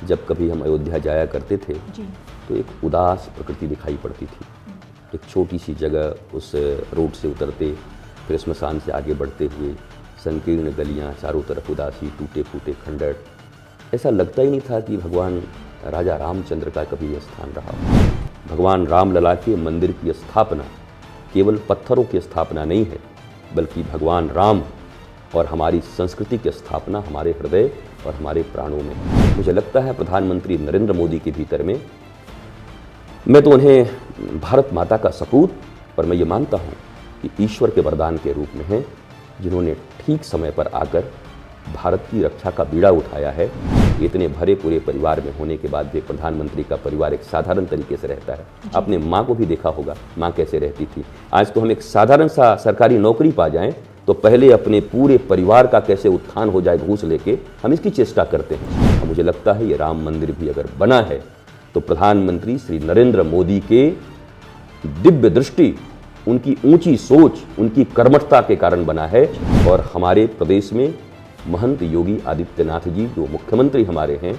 जब कभी हम अयोध्या जाया करते थे जी। तो एक उदास प्रकृति दिखाई पड़ती थी। एक छोटी सी जगह, उस रोड से उतरते फिर स्मशान से आगे बढ़ते हुए संकीर्ण गलियां, चारों तरफ उदासी, टूटे फूटे खंडर। ऐसा लगता ही नहीं था कि भगवान राजा रामचंद्र का कभी यह स्थान रहा हो। भगवान रामलला के मंदिर की स्थापना केवल पत्थरों की स्थापना नहीं है, बल्कि भगवान राम और हमारी संस्कृति की स्थापना हमारे हृदय और हमारे प्राणों में है। मुझे लगता है प्रधानमंत्री नरेंद्र मोदी के भीतर में, मैं तो उन्हें भारत माता का सपूत, और मैं ये मानता हूँ कि ईश्वर के वरदान के रूप में हैं, जिन्होंने ठीक समय पर आकर भारत की रक्षा का बीड़ा उठाया है। इतने भरे पूरे परिवार में होने के बाद भी प्रधानमंत्री का परिवार एक साधारण तरीके से रहता है। आपने माँ को भी देखा होगा, माँ कैसे रहती थी। आज तो हम एक साधारण सा सरकारी नौकरी पा जाएं तो पहले अपने पूरे परिवार का कैसे उत्थान हो जाए घूस लेके, हम इसकी चेष्टा करते हैं। और मुझे लगता है ये राम मंदिर भी अगर बना है तो प्रधानमंत्री श्री नरेंद्र मोदी के दिव्य दृष्टि, उनकी ऊंची सोच, उनकी कर्मठता के कारण बना है। और हमारे प्रदेश में महंत योगी आदित्यनाथ जी जो मुख्यमंत्री हमारे हैं,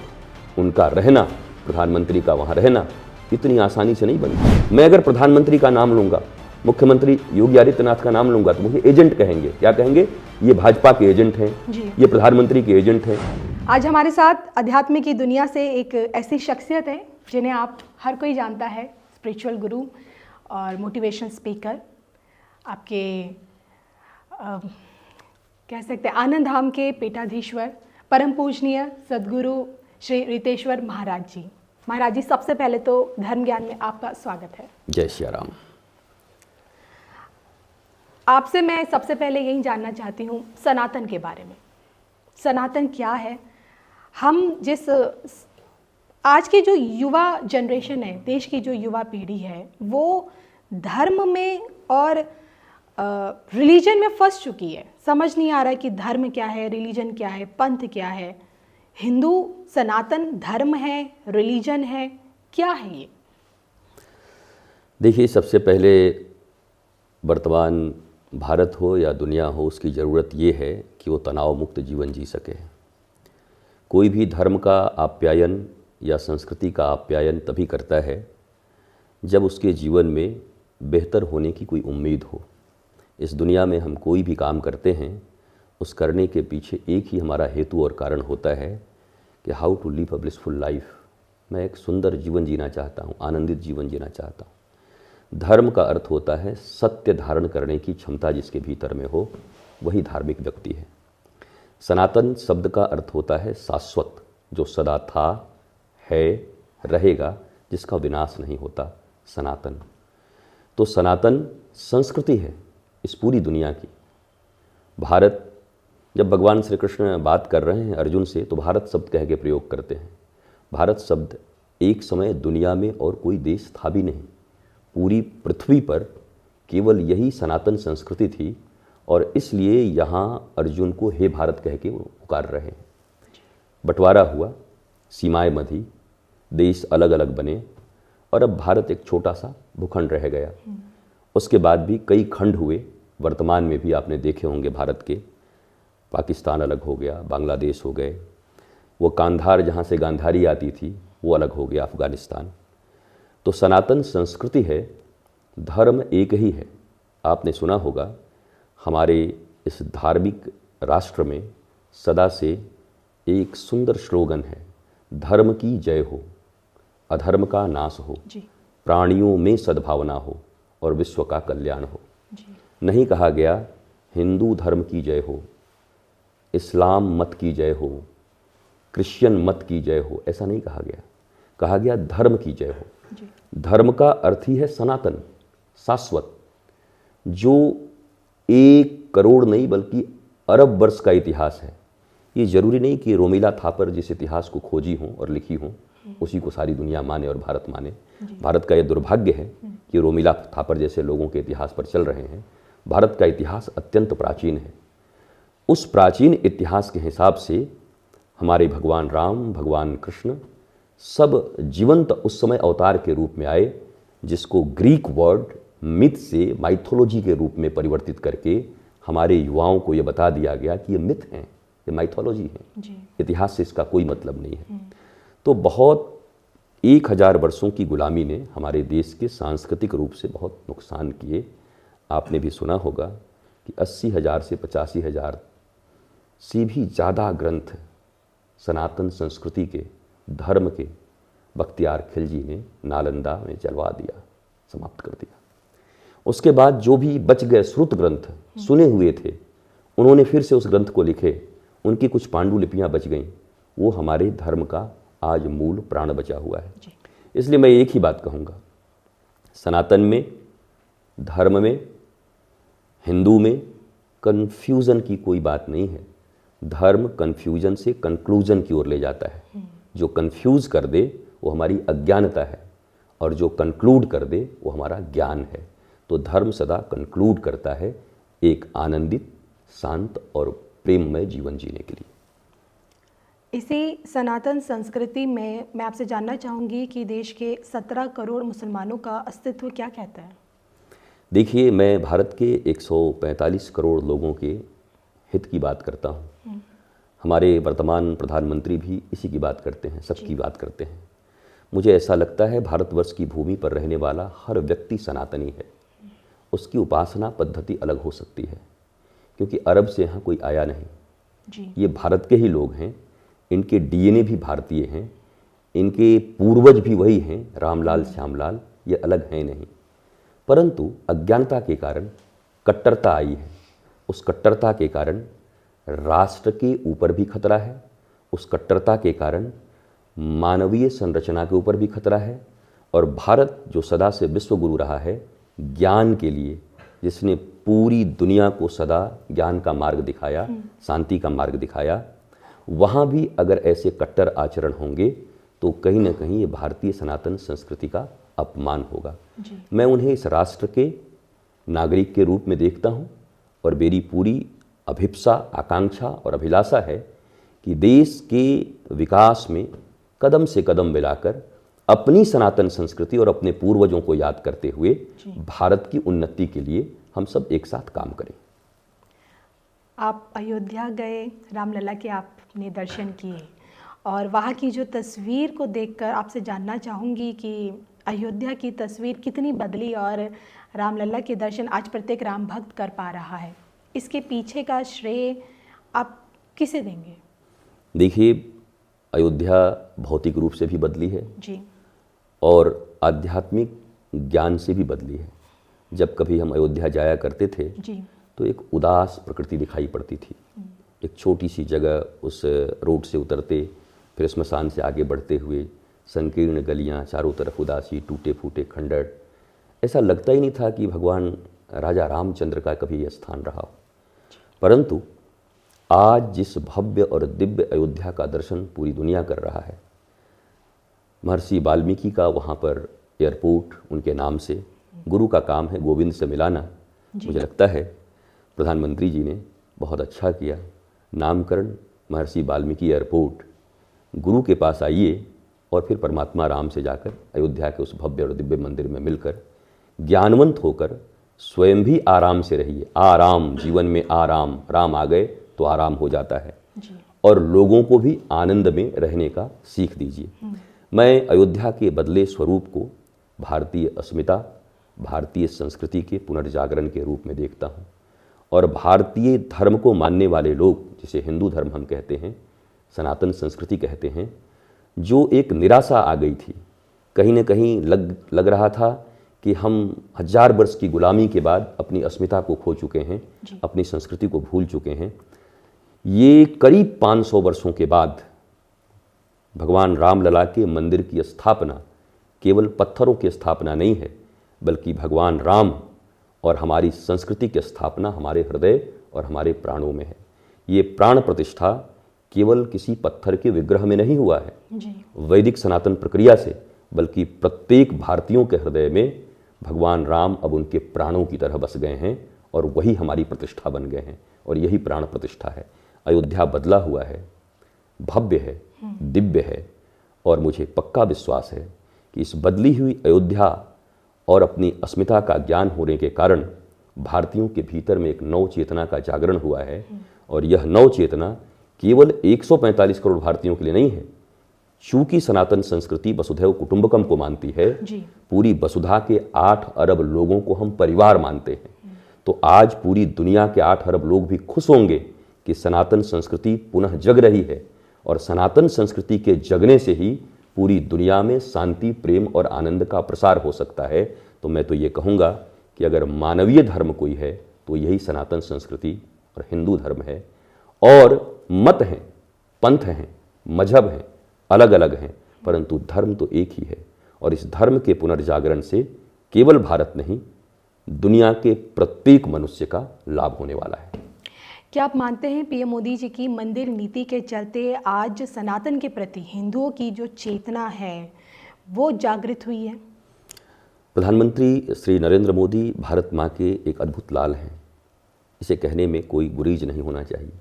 उनका रहना, प्रधानमंत्री का वहाँ रहना इतनी आसानी से नहीं बनता। मैं अगर प्रधानमंत्री का नाम लूँगा, मुख्यमंत्री योगी आदित्यनाथ का नाम लूँगा, तो मुझे एजेंट कहेंगे। क्या कहेंगे? ये भाजपा के एजेंट हैं, ये प्रधानमंत्री के एजेंट हैं। आज हमारे साथ अध्यात्म की दुनिया से एक ऐसी शख्सियत है जिन्हें आप हर कोई जानता है, स्पिरिचुअल गुरु और मोटिवेशन स्पीकर, आपके कह सकते हैं आनंद धाम के पीठाधीश्वर, परम पूजनीय सद्गुरु श्री रितेश्वर महाराज जी। महाराज जी, सबसे पहले तो धर्म ज्ञान में आपका स्वागत है। जय श्री राम। आपसे मैं सबसे पहले यही जानना चाहती हूँ सनातन के बारे में। सनातन क्या है? हम जिस आज की जो युवा जनरेशन है, देश की जो युवा पीढ़ी है, वो धर्म में और रिलीजन में फंस चुकी है। समझ नहीं आ रहा है कि धर्म क्या है, रिलीजन क्या है, पंथ क्या है। हिंदू सनातन धर्म है, रिलीजन है, क्या है ये? देखिए, सबसे पहले वर्तमान भारत हो या दुनिया हो, उसकी ज़रूरत ये है कि वो तनाव मुक्त जीवन जी सके। कोई भी धर्म का आप्यायन या संस्कृति का आप्यायन तभी करता है जब उसके जीवन में बेहतर होने की कोई उम्मीद हो। इस दुनिया में हम कोई भी काम करते हैं, उस करने के पीछे एक ही हमारा हेतु और कारण होता है कि how to live a blissful life. मैं एक सुंदर जीवन जीना चाहता हूँ, आनंदित जीवन जीना चाहता हूँ। धर्म का अर्थ होता है सत्य धारण करने की क्षमता जिसके भीतर में हो, वही धार्मिक व्यक्ति है। सनातन शब्द का अर्थ होता है शाश्वत, जो सदा था, है, रहेगा, जिसका विनाश नहीं होता, सनातन। तो सनातन संस्कृति है इस पूरी दुनिया की। भारत, जब भगवान श्री कृष्ण बात कर रहे हैं अर्जुन से, तो भारत शब्द कह के प्रयोग करते हैं। भारत शब्द एक समय दुनिया में और कोई देश था भी नहीं। पूरी पृथ्वी पर केवल यही सनातन संस्कृति थी, और इसलिए यहाँ अर्जुन को हे भारत कह के वो पुकार रहे हैं। बंटवारा हुआ, सीमाएं बंधी, देश अलग अलग बने, और अब भारत एक छोटा सा भूखंड रह गया। उसके बाद भी कई खंड हुए। वर्तमान में भी आपने देखे होंगे भारत के, पाकिस्तान अलग हो गया, बांग्लादेश हो गए, वो कांधार जहाँ से गांधारी आती थी वो अलग हो गया, अफगानिस्तान। तो सनातन संस्कृति है, धर्म एक ही है। आपने सुना होगा हमारे इस धार्मिक राष्ट्र में सदा से एक सुंदर स्लोगन है, धर्म की जय हो, अधर्म का नाश हो, प्राणियों में सद्भावना हो और विश्व का कल्याण हो। नहीं कहा गया हिंदू धर्म की जय हो, इस्लाम मत की जय हो, क्रिश्चियन मत की जय हो, ऐसा नहीं कहा गया। कहा गया धर्म की जय हो। धर्म का अर्थ ही है सनातन, शाश्वत, जो 1 करोड़ नहीं बल्कि अरब वर्ष का इतिहास है। ये जरूरी नहीं कि रोमिला थापर जिस इतिहास को खोजी हों और लिखी हों उसी को सारी दुनिया माने और भारत माने। भारत का यह दुर्भाग्य है कि रोमिला थापर जैसे लोगों के इतिहास पर चल रहे हैं। भारत का इतिहास अत्यंत प्राचीन है। उस प्राचीन इतिहास के हिसाब से हमारे भगवान राम, भगवान कृष्ण सब जीवंत उस समय अवतार के रूप में आए, जिसको ग्रीक वर्ड मिथ से माइथोलॉजी के रूप में परिवर्तित करके हमारे युवाओं को ये बता दिया गया कि ये मिथ हैं, ये माइथोलॉजी है, इतिहास से इसका कोई मतलब नहीं है। तो बहुत 1000 वर्षों की गुलामी ने हमारे देश के सांस्कृतिक रूप से बहुत नुकसान किए। आपने भी सुना होगा कि 80,000 से 85,000 से भी ज़्यादा ग्रंथ सनातन संस्कृति के, धर्म के बख्तियार खिलजी ने नालंदा में जलवा दिया, समाप्त कर दिया। उसके बाद जो भी बच गए श्रुत ग्रंथ सुने हुए थे, उन्होंने फिर से उस ग्रंथ को लिखे। उनकी कुछ पांडुलिपियाँ बच गईं। वो हमारे धर्म का आज मूल प्राण बचा हुआ है। इसलिए मैं एक ही बात कहूँगा, सनातन में, धर्म में, हिंदू में कन्फ्यूज़न की कोई बात नहीं है। धर्म कन्फ्यूजन से कंक्लूजन की ओर ले जाता है। जो कन्फ्यूज कर दे वो हमारी अज्ञानता है, और जो कंक्लूड कर दे वो हमारा ज्ञान है। तो धर्म सदा कंक्लूड करता है एक आनंदित, शांत और प्रेममय जीवन जीने के लिए। इसी सनातन संस्कृति में मैं आपसे जानना चाहूँगी कि देश के 17 करोड़ मुसलमानों का अस्तित्व क्या कहता है? देखिए, मैं भारत के 145 करोड़ लोगों के हित की बात करता हूँ। हमारे वर्तमान प्रधानमंत्री भी इसी की बात करते हैं, सबकी बात करते हैं। मुझे ऐसा लगता है भारतवर्ष की भूमि पर रहने वाला हर व्यक्ति सनातनी है। उसकी उपासना पद्धति अलग हो सकती है, क्योंकि अरब से यहाँ कोई आया नहीं जी। ये भारत के ही लोग हैं। इनके डीएनए भी भारतीय हैं, इनके पूर्वज भी वही हैं, रामलाल श्यामलाल, ये अलग हैं नहीं। परंतु अज्ञानता के कारण कट्टरता आई है। उस कट्टरता के कारण राष्ट्र के ऊपर भी खतरा है, उस कट्टरता के कारण मानवीय संरचना के ऊपर भी खतरा है। और भारत जो सदा से विश्वगुरु रहा है ज्ञान के लिए, जिसने पूरी दुनिया को सदा ज्ञान का मार्ग दिखाया, शांति का मार्ग दिखाया, वहाँ भी अगर ऐसे कट्टर आचरण होंगे तो कहीं ना कहीं ये भारतीय सनातन संस्कृति का अपमान होगा। मैं उन्हें इस राष्ट्र के नागरिक के रूप में देखता हूँ, और मेरी पूरी अभिप्सा, आकांक्षा और अभिलाषा है कि देश के विकास में कदम से कदम मिलाकर अपनी सनातन संस्कृति और अपने पूर्वजों को याद करते हुए भारत की उन्नति के लिए हम सब एक साथ काम करें। आप अयोध्या गए, रामलला के आपने दर्शन किए, और वहाँ की जो तस्वीर को देखकर आपसे जानना चाहूँगी कि अयोध्या की तस्वीर कितनी बदली और रामलला के दर्शन आज प्रत्येक राम भक्त कर पा रहा है। इसके पीछे का श्रेय आप किसे देंगे? देखिए, अयोध्या भौतिक रूप से भी बदली है जी, और आध्यात्मिक ज्ञान से भी बदली है। जब कभी हम अयोध्या जाया करते थे जी, तो एक उदास प्रकृति दिखाई पड़ती थी। एक छोटी सी जगह, उस रोड से उतरते फिर स्मशान से आगे बढ़ते हुए संकीर्ण गलियां, चारों तरफ उदासी, टूटे फूटे खंडर। ऐसा लगता ही नहीं था कि भगवान राजा रामचंद्र का कभी यह स्थान रहा हो। परंतु आज जिस भव्य और दिव्य अयोध्या का दर्शन पूरी दुनिया कर रहा है, महर्षि वाल्मीकि का वहाँ पर एयरपोर्ट उनके नाम से, गुरु का काम है गोविंद से मिलाना। मुझे लगता है प्रधानमंत्री जी ने बहुत अच्छा किया। नामकरण महर्षि वाल्मीकि एयरपोर्ट, गुरु के पास आइए और फिर परमात्मा राम से जाकर अयोध्या के उस भव्य और दिव्य मंदिर में मिलकर ज्ञानवंत होकर स्वयं भी आराम से रहिए। आराम, जीवन में आराम, राम आ गए तो आराम हो जाता है। और लोगों को भी आनंद में रहने का सीख दीजिए। मैं अयोध्या के बदले स्वरूप को भारतीय अस्मिता, भारतीय संस्कृति के पुनर्जागरण के रूप में देखता हूँ। और भारतीय धर्म को मानने वाले लोग, जिसे हिंदू धर्म हम कहते हैं, सनातन संस्कृति कहते हैं, जो एक निराशा आ गई थी, कहीं न कहीं लग रहा था कि हम 1000 वर्ष की गुलामी के बाद अपनी अस्मिता को खो चुके हैं, अपनी संस्कृति को भूल चुके हैं। ये करीब 500 वर्षों के बाद भगवान रामलला के मंदिर की स्थापना केवल पत्थरों की स्थापना नहीं है, बल्कि भगवान राम और हमारी संस्कृति की स्थापना हमारे हृदय और हमारे प्राणों में है। ये प्राण प्रतिष्ठा केवल किसी पत्थर के विग्रह में नहीं हुआ है वैदिक सनातन प्रक्रिया से, बल्कि प्रत्येक भारतीयों के हृदय में भगवान राम अब उनके प्राणों की तरह बस गए हैं, और वही हमारी प्रतिष्ठा बन गए हैं, और यही प्राण प्रतिष्ठा है। अयोध्या बदला हुआ है, भव्य है, दिव्य है, और मुझे पक्का विश्वास है कि इस बदली हुई अयोध्या और अपनी अस्मिता का ज्ञान होने के कारण भारतीयों के भीतर में एक नव चेतना का जागरण हुआ है। और यह नव चेतना केवल 145 करोड़ भारतीयों के लिए नहीं है, चूंकि सनातन संस्कृति वसुधैव कुटुंबकम को मानती है, जी। पूरी वसुधा के 8 अरब लोगों को हम परिवार मानते हैं, तो आज पूरी दुनिया के 8 अरब लोग भी खुश होंगे कि सनातन संस्कृति पुनः जग रही है, और सनातन संस्कृति के जगने से ही पूरी दुनिया में शांति, प्रेम और आनंद का प्रसार हो सकता है। तो मैं तो ये कहूँगा कि अगर मानवीय धर्म कोई है तो यही सनातन संस्कृति और हिंदू धर्म है। और मत हैं, पंथ हैं, मजहब हैं, अलग अलग हैं, परंतु धर्म तो एक ही है, और इस धर्म के पुनर्जागरण से केवल भारत नहीं, दुनिया के प्रत्येक मनुष्य का लाभ होने वाला है। क्या आप मानते हैं पीएम मोदी जी की मंदिर नीति के चलते आज सनातन के प्रति हिंदुओं की जो चेतना है वो जागृत हुई है? प्रधानमंत्री श्री नरेंद्र मोदी भारत माँ के एक अद्भुत लाल हैं, इसे कहने में कोई गुरीज नहीं होना चाहिए।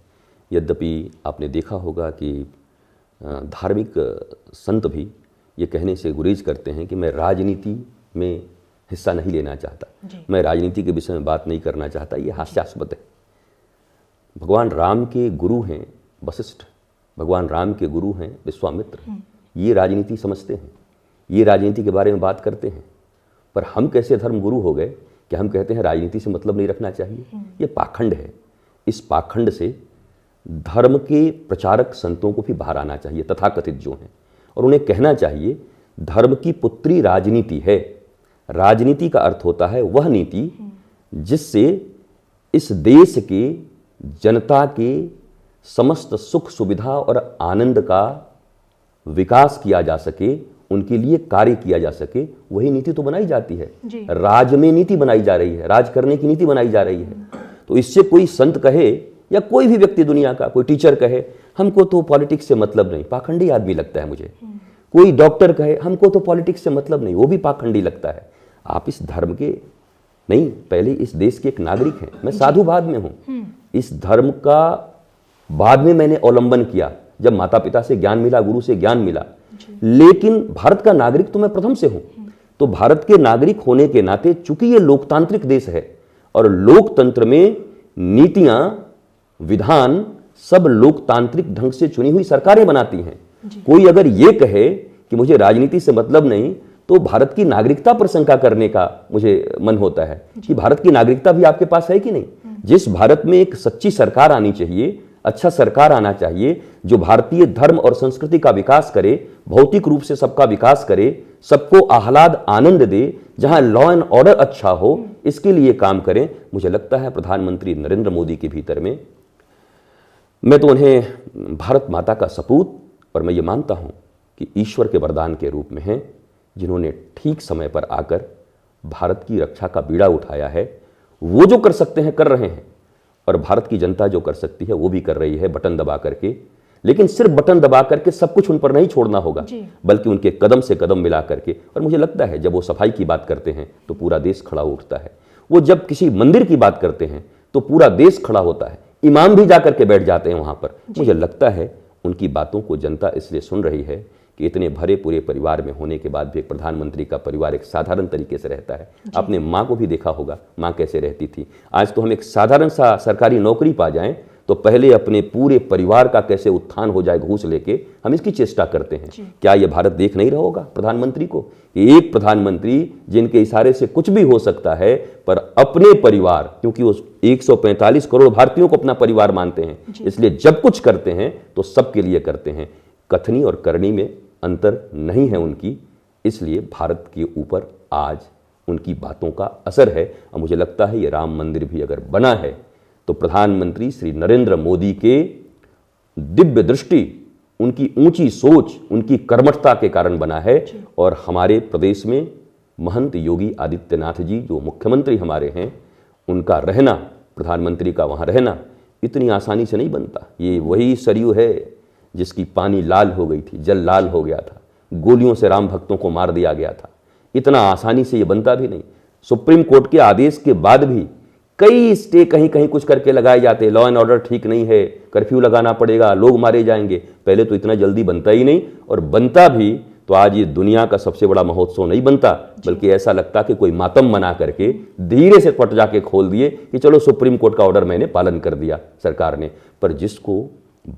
यद्यपि आपने देखा होगा कि धार्मिक संत भी ये कहने से गुरेज करते हैं कि मैं राजनीति में हिस्सा नहीं लेना चाहता, मैं राजनीति के विषय में बात नहीं करना चाहता। ये हास्यास्पद है। भगवान राम के गुरु हैं वशिष्ठ, भगवान राम के गुरु हैं विश्वामित्र, ये राजनीति समझते हैं, ये राजनीति के बारे में बात करते हैं। पर हम कैसे धर्म गुरु हो गए कि हम कहते हैं राजनीति से मतलब नहीं रखना चाहिए? ये पाखंड है। इस पाखंड से धर्म के प्रचारक संतों को भी बाहर आना चाहिए, तथाकथित जो हैं, और उन्हें कहना चाहिए धर्म की पुत्री राजनीति है। राजनीति का अर्थ होता है वह नीति जिससे इस देश के जनता के समस्त सुख सुविधा और आनंद का विकास किया जा सके, उनके लिए कार्य किया जा सके, वही नीति तो बनाई जाती है। राज में नीति बनाई जा रही है, राज करने की नीति बनाई जा रही है। तो इससे कोई संत कहे या कोई भी व्यक्ति दुनिया का, कोई टीचर कहे हमको तो पॉलिटिक्स से मतलब नहीं, पाखंडी आदमी लगता है मुझे। कोई डॉक्टर कहे हमको तो पॉलिटिक्स से मतलब नहीं, वो भी पाखंडी लगता है। आप इस धर्म के नहीं, पहले इस देश के एक नागरिक हैं। मैं साधु बाद में हूँ, इस धर्म का बाद में मैंने अवलंबन किया, जब माता पिता से ज्ञान मिला, गुरु से ज्ञान मिला, लेकिन भारत का नागरिक तो मैं प्रथम से हूं। तो भारत के नागरिक होने के नाते, चूंकि ये लोकतांत्रिक देश है और लोकतंत्र में नीतियां, विधान सब लोकतांत्रिक ढंग से चुनी हुई सरकारें बनाती हैं। कोई अगर ये कहे कि मुझे राजनीति से मतलब नहीं, तो भारत की नागरिकता पर शंका करने का मुझे मन होता है कि भारत की नागरिकता भी आपके पास है कि नहीं। जिस भारत में एक सच्ची सरकार आनी चाहिए, अच्छा सरकार आना चाहिए, जो भारतीय धर्म और संस्कृति का विकास करे, भौतिक रूप से सबका विकास करे, सबको आह्लाद आनंद दे, जहां लॉ एंड ऑर्डर अच्छा हो, इसके लिए काम करें। मुझे लगता है प्रधानमंत्री नरेंद्र मोदी के भीतर में, मैं तो उन्हें भारत माता का सपूत, और मैं ये मानता हूं कि ईश्वर के वरदान के रूप में हैं, जिन्होंने ठीक समय पर आकर भारत की रक्षा का बीड़ा उठाया है। वो जो कर सकते हैं कर रहे हैं, और भारत की जनता जो कर सकती है वो भी कर रही है, बटन दबा करके। लेकिन सिर्फ बटन दबा करके सब कुछ उन पर नहीं छोड़ना होगा, बल्कि उनके कदम से कदम मिला करके। और मुझे लगता है जब वो सफाई की बात करते हैं तो पूरा देश खड़ा उठता है। वो जब किसी मंदिर की बात करते हैं तो पूरा देश खड़ा होता है, इमाम भी जाकर के बैठ जाते हैं वहां पर। मुझे लगता है उनकी बातों को जनता इसलिए सुन रही है कि इतने भरे पूरे परिवार में होने के बाद भी एक प्रधानमंत्री का परिवार एक साधारण तरीके से रहता है। आपने माँ को भी देखा होगा, माँ कैसे रहती थी। आज तो हम एक साधारण सा सरकारी नौकरी पा जाएं तो पहले अपने पूरे परिवार का कैसे उत्थान हो जाए घूस लेके, हम इसकी चेष्टा करते हैं। क्या ये भारत देख नहीं रहा होगा प्रधानमंत्री को कि एक प्रधानमंत्री जिनके इशारे से कुछ भी हो सकता है, पर अपने परिवार, क्योंकि वो 145 करोड़ भारतीयों को अपना परिवार मानते हैं, इसलिए जब कुछ करते हैं तो सबके लिए करते हैं। कथनी और करनी में अंतर नहीं है उनकी, इसलिए भारत के ऊपर आज उनकी बातों का असर है। और मुझे लगता है ये राम मंदिर भी अगर बना है तो प्रधानमंत्री श्री नरेंद्र मोदी के दिव्य दृष्टि, उनकी ऊंची सोच, उनकी कर्मठता के कारण बना है। और हमारे प्रदेश में महंत योगी आदित्यनाथ जी जो मुख्यमंत्री हमारे हैं, उनका रहना, प्रधानमंत्री का वहाँ रहना इतनी आसानी से नहीं बनता। ये वही सरयू है जिसकी पानी लाल हो गई थी, जल लाल हो गया था, गोलियों से राम भक्तों को मार दिया गया था। इतना आसानी से ये बनता भी नहीं। सुप्रीम कोर्ट के आदेश के बाद भी कई स्टे कहीं कहीं कुछ करके लगाए जाते, लॉ एंड ऑर्डर ठीक नहीं है, कर्फ्यू लगाना पड़ेगा, लोग मारे जाएंगे। पहले तो इतना जल्दी बनता ही नहीं, और बनता भी तो आज ये दुनिया का सबसे बड़ा महोत्सव नहीं बनता, बल्कि ऐसा लगता कि कोई मातम मना करके धीरे से पट जाके खोल दिए कि चलो सुप्रीम कोर्ट का ऑर्डर मैंने पालन कर दिया सरकार ने। पर जिसको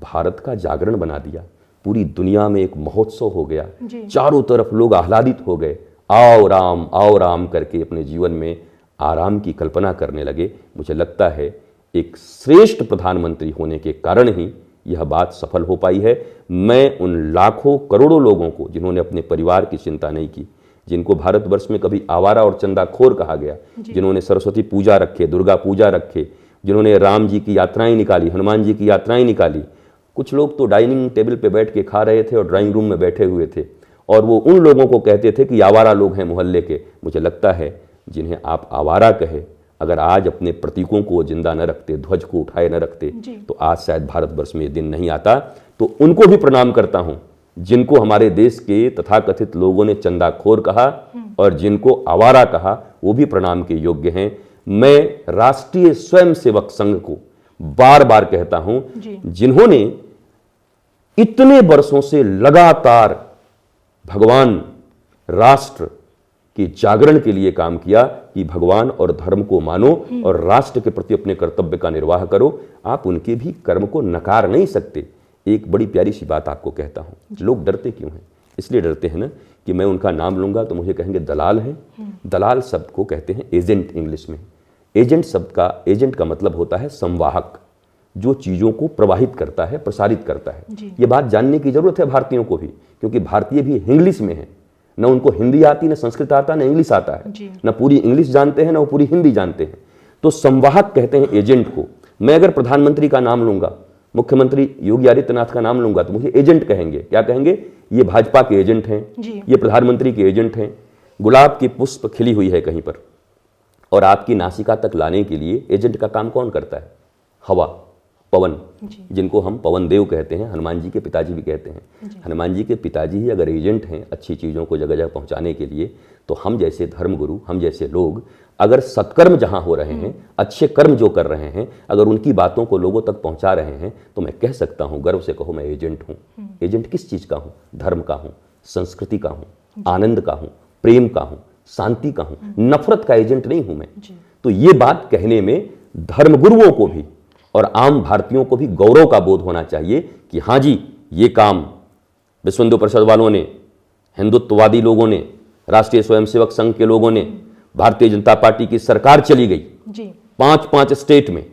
भारत का जागरण बना दिया, पूरी दुनिया में एक महोत्सव हो गया, जी। चारों तरफ लोग आह्लादित हो गए, आओ राम करके अपने जीवन में आराम की कल्पना करने लगे। मुझे लगता है एक श्रेष्ठ प्रधानमंत्री होने के कारण ही यह बात सफल हो पाई है। मैं उन लाखों करोड़ों लोगों को जिन्होंने अपने परिवार की चिंता नहीं की, जिनको भारतवर्ष में कभी आवारा और चंदाखोर कहा गया, जिन्होंने सरस्वती पूजा रखे, दुर्गा पूजा रखे, जिन्होंने राम जी की यात्राएं निकाली, हनुमान जी की यात्राएं निकाली। कुछ लोग तो डाइनिंग टेबल पे बैठ के खा रहे थे और ड्राइंग रूम में बैठे हुए थे, और वो उन लोगों को कहते थे कि आवारा लोग हैं मोहल्ले के। मुझे लगता है जिन्हें आप आवारा कहे, अगर आज अपने प्रतीकों को जिंदा न रखते, ध्वज को उठाए न रखते, तो आज शायद भारतवर्ष में ये दिन नहीं आता। तो उनको भी प्रणाम करता हूं जिनको हमारे देश के तथाकथित लोगों ने चंदाखोर कहा और जिनको आवारा कहा, वो भी प्रणाम के योग्य हैं। मैं राष्ट्रीय स्वयंसेवक संघ को बार बार कहता हूं, जिन्होंने इतने वर्षों से लगातार भगवान राष्ट्र के जागरण के लिए काम किया कि भगवान और धर्म को मानो और राष्ट्र के प्रति अपने कर्तव्य का निर्वाह करो। आप उनके भी कर्म को नकार नहीं सकते। एक बड़ी प्यारी सी बात आपको कहता हूं, लोग डरते क्यों हैं? इसलिए डरते हैं ना कि मैं उनका नाम लूंगा तो मुझे कहेंगे दलाल हैं। दलाल शब्द को कहते हैं एजेंट इंग्लिश में। एजेंट का मतलब होता है संवाहक, जो चीजों को प्रवाहित करता है, प्रसारित करता है। ये बात जानने की जरूरत है भारतीयों को भी, क्योंकि भारतीय भी इंग्लिश में है। न उनको हिंदी आती, न संस्कृत आता, न इंग्लिश आता है, न पूरी इंग्लिश जानते हैं, न वो पूरी हिंदी जानते हैं। तो संवाहक कहते हैं एजेंट को। मैं अगर प्रधानमंत्री का नाम लूंगा, मुख्यमंत्री योगी आदित्यनाथ का नाम लूंगा, तो मुझे एजेंट कहेंगे। क्या कहेंगे? ये भाजपा के एजेंट हैं, ये प्रधानमंत्री के एजेंट हैं। गुलाब की पुष्प खिली हुई है कहीं पर, और आपकी नासिका तक लाने के लिए एजेंट का काम कौन करता है? हवा, पवन, जिनको हम पवन देव कहते हैं, हनुमान जी के पिताजी भी कहते हैं। हनुमान जी के पिताजी ही अगर एजेंट हैं अच्छी चीज़ों को जगह जगह पहुंचाने के लिए, तो हम जैसे धर्मगुरु, हम जैसे लोग अगर सत्कर्म जहां हो रहे हैं, अच्छे कर्म जो कर रहे हैं, अगर उनकी बातों को लोगों तक पहुंचा रहे हैं, तो मैं कह सकता हूं, गर्व से कहो, मैं एजेंट हूं। एजेंट किस चीज़ का हूं? धर्म का हूं, संस्कृति का हूं, आनंद का हूं, प्रेम का हूं, शांति का हूं, नफरत का एजेंट नहीं हूं मैं। तो ये बात कहने में धर्मगुरुओं को भी और आम भारतीयों को भी गौरव का बोध होना चाहिए कि हाँ जी, ये काम विश्व हिंदू परिषद वालों ने, हिंदुत्ववादी लोगों ने, राष्ट्रीय स्वयंसेवक संघ के लोगों ने, भारतीय जनता पार्टी की सरकार चली गई जी। 5 स्टेट में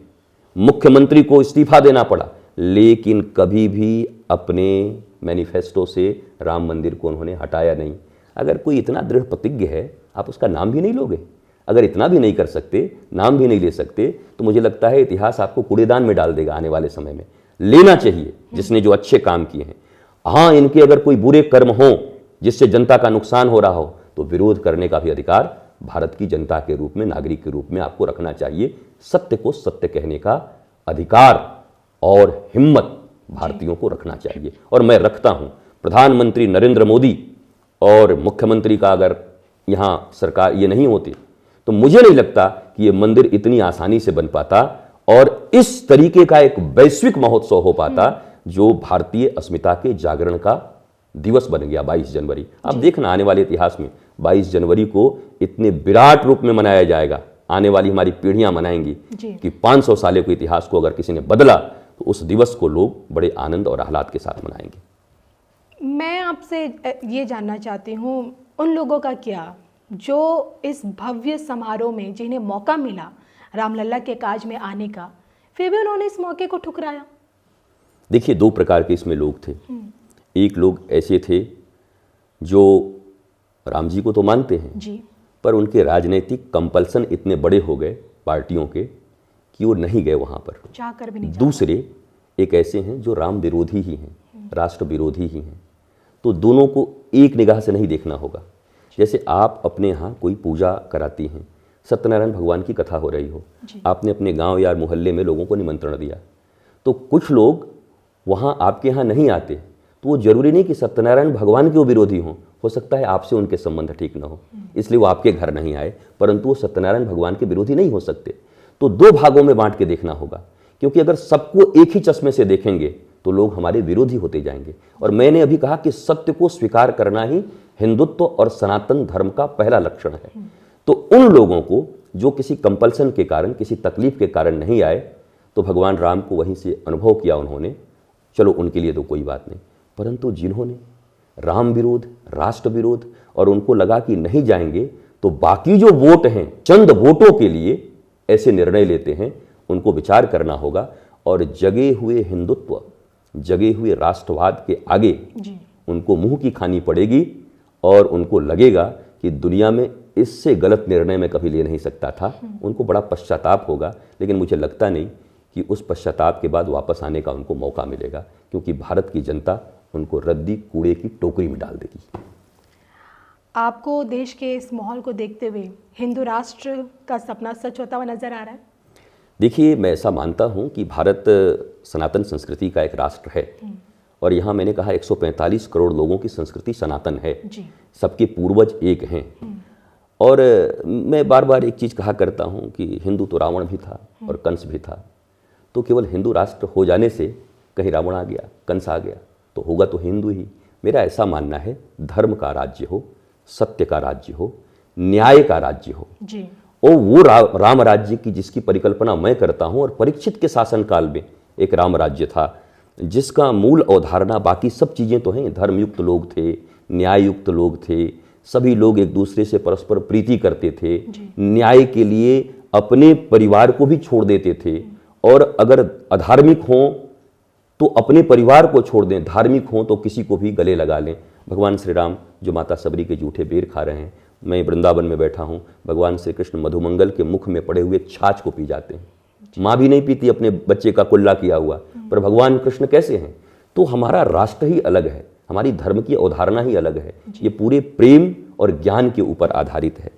मुख्यमंत्री को इस्तीफा देना पड़ा, लेकिन कभी भी अपने मैनिफेस्टो से राम मंदिर को उन्होंने हटाया नहीं। अगर कोई इतना दृढ़ प्रतिज्ञ है, आप उसका नाम भी नहीं लोगे? अगर इतना भी नहीं कर सकते, नाम भी नहीं ले सकते, तो मुझे लगता है इतिहास आपको कूड़ेदान में डाल देगा आने वाले समय में। लेना चाहिए जिसने जो अच्छे काम किए हैं। हाँ, इनके अगर कोई बुरे कर्म हो जिससे जनता का नुकसान हो रहा हो, तो विरोध करने का भी अधिकार भारत की जनता के रूप में, नागरिक के रूप में आपको रखना चाहिए। सत्य को सत्य कहने का अधिकार और हिम्मत भारतीयों को रखना चाहिए, और मैं रखता हूं। प्रधानमंत्री नरेंद्र मोदी और मुख्यमंत्री का अगर यहां सरकार ये नहीं होती, तो मुझे नहीं लगता कि ये मंदिर इतनी आसानी से बन पाता और इस तरीके का एक वैश्विक महोत्सव हो पाता, जो भारतीय अस्मिता के जागरण का दिवस बन गया 22 जनवरी। आप देखना आने वाले इतिहास में 22 जनवरी को इतने विराट रूप में मनाया जाएगा। आने वाली हमारी पीढ़ियां मनाएंगी कि 500 साल के इतिहास को अगर किसी ने बदला, तो उस दिवस को लोग बड़े आनंद और आह्लाद के साथ मनाएंगे। मैं आपसे ये जानना चाहती हूँ, उन लोगों का क्या जो इस भव्य समारोह में, जिन्हें मौका मिला रामलला के काज में आने का, फिर भी उन्होंने इस मौके को ठुकराया? देखिए, 2 प्रकार के इसमें लोग थे। एक लोग ऐसे थे जो राम जी को तो मानते हैं जी, पर उनके राजनीतिक कंपल्सन इतने बड़े हो गए पार्टियों के कि वो नहीं गए वहां पर, चाहकर भी नहीं। दूसरे एक ऐसे हैं जो राम विरोधी ही हैं, राष्ट्र विरोधी ही हैं। तो दोनों को एक निगाह से नहीं देखना होगा। जैसे आप अपने यहाँ कोई पूजा कराती हैं, सत्यनारायण भगवान की कथा हो रही हो, आपने अपने गांव या मोहल्ले में लोगों को निमंत्रण दिया, तो कुछ लोग वहाँ आपके यहाँ नहीं आते, तो वो जरूरी नहीं कि सत्यनारायण भगवान के वो विरोधी हों। हो सकता है आपसे उनके संबंध ठीक ना हो, इसलिए वो आपके घर नहीं आए, परंतु वो सत्यनारायण भगवान के विरोधी नहीं हो सकते। तो 2 भागों में बांट के देखना होगा, क्योंकि अगर सबको एक ही चश्मे से देखेंगे तो लोग हमारे विरोधी होते जाएंगे। और मैंने अभी कहा कि सत्य को स्वीकार करना ही हिंदुत्व और सनातन धर्म का पहला लक्षण है। तो उन लोगों को जो किसी कंपल्सन के कारण, किसी तकलीफ के कारण नहीं आए, तो भगवान राम को वहीं से अनुभव किया उन्होंने, चलो उनके लिए तो कोई बात नहीं। परंतु जिन्होंने राम विरोध, राष्ट्र विरोध और उनको लगा कि नहीं जाएंगे तो बाकी जो वोट हैं, चंद वोटों के लिए ऐसे निर्णय लेते हैं, उनको विचार करना होगा। और जगे हुए हिंदुत्व, जगे हुए राष्ट्रवाद के आगे उनको मुंह की खानी पड़ेगी और उनको लगेगा कि दुनिया में इससे गलत निर्णय मैं कभी ले नहीं सकता था। उनको बड़ा पश्चाताप होगा, लेकिन मुझे लगता नहीं कि उस पश्चाताप के बाद वापस आने का उनको मौका मिलेगा, क्योंकि भारत की जनता उनको रद्दी कूड़े की टोकरी में डाल देगी। आपको देश के इस माहौल को देखते हुए हिंदू राष्ट्र का सपना सच होता हुआ नजर आ रहा है? देखिए, मैं ऐसा मानता हूँ कि भारत सनातन संस्कृति का एक राष्ट्र है और यहाँ मैंने कहा 145 करोड़ लोगों की संस्कृति सनातन है, सबके पूर्वज एक हैं। और मैं बार बार एक चीज़ कहा करता हूँ कि हिंदू तो रावण भी था और कंस भी था, तो केवल हिंदू राष्ट्र हो जाने से कहीं रावण आ गया, कंस आ गया, तो होगा तो हिंदू ही। मेरा ऐसा मानना है, धर्म का राज्य हो, सत्य का राज्य हो, न्याय का राज्य हो जी। और वो राम राज्य की जिसकी परिकल्पना मैं करता हूँ। और परीक्षित के शासनकाल में एक राम राज्य था जिसका मूल अवधारणा, बाकी सब चीज़ें तो हैं, धर्मयुक्त लोग थे, न्याययुक्त लोग थे, सभी लोग एक दूसरे से परस्पर प्रीति करते थे, न्याय के लिए अपने परिवार को भी छोड़ देते थे, और अगर अधार्मिक हों तो अपने परिवार को छोड़ दें, धार्मिक हों तो किसी को भी गले लगा लें। भगवान श्री राम जो माता सबरी के जूठे बेर खा रहे हैं, मैं वृंदावन में बैठा हूँ, भगवान श्री कृष्ण मधुमंगल के मुख में पड़े हुए छाछ को पी जाते हैं। माँ भी नहीं पीती अपने बच्चे का कुल्ला किया हुआ, पर भगवान कृष्ण कैसे हैं? तो हमारा राष्ट्र ही अलग है, हमारी धर्म की अवधारणा ही अलग है, ये पूरे प्रेम और ज्ञान के ऊपर आधारित है।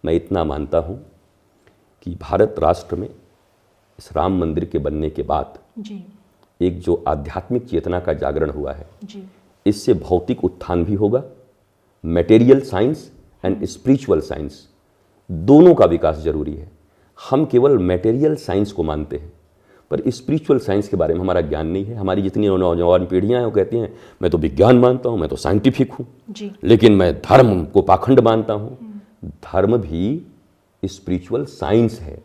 मैं इतना मानता हूँ कि भारत राष्ट्र में इस राम मंदिर के बनने के बाद एक जो आध्यात्मिक चेतना का जागरण हुआ है, इससे भौतिक उत्थान भी होगा, material science and spiritual science दोनों का विकास जरूरी है। हम केवल मटेरियल साइंस को मानते हैं, पर स्पिरिचुअल साइंस के बारे में हमारा ज्ञान नहीं है। हमारी जितनी नौजवान पीढ़ियां हैं वो कहती हैं मैं तो विज्ञान मानता हूँ, मैं तो साइंटिफिक हूँ, लेकिन मैं धर्म को पाखंड मानता हूँ। धर्म भी स्पिरिचुअल साइंस है।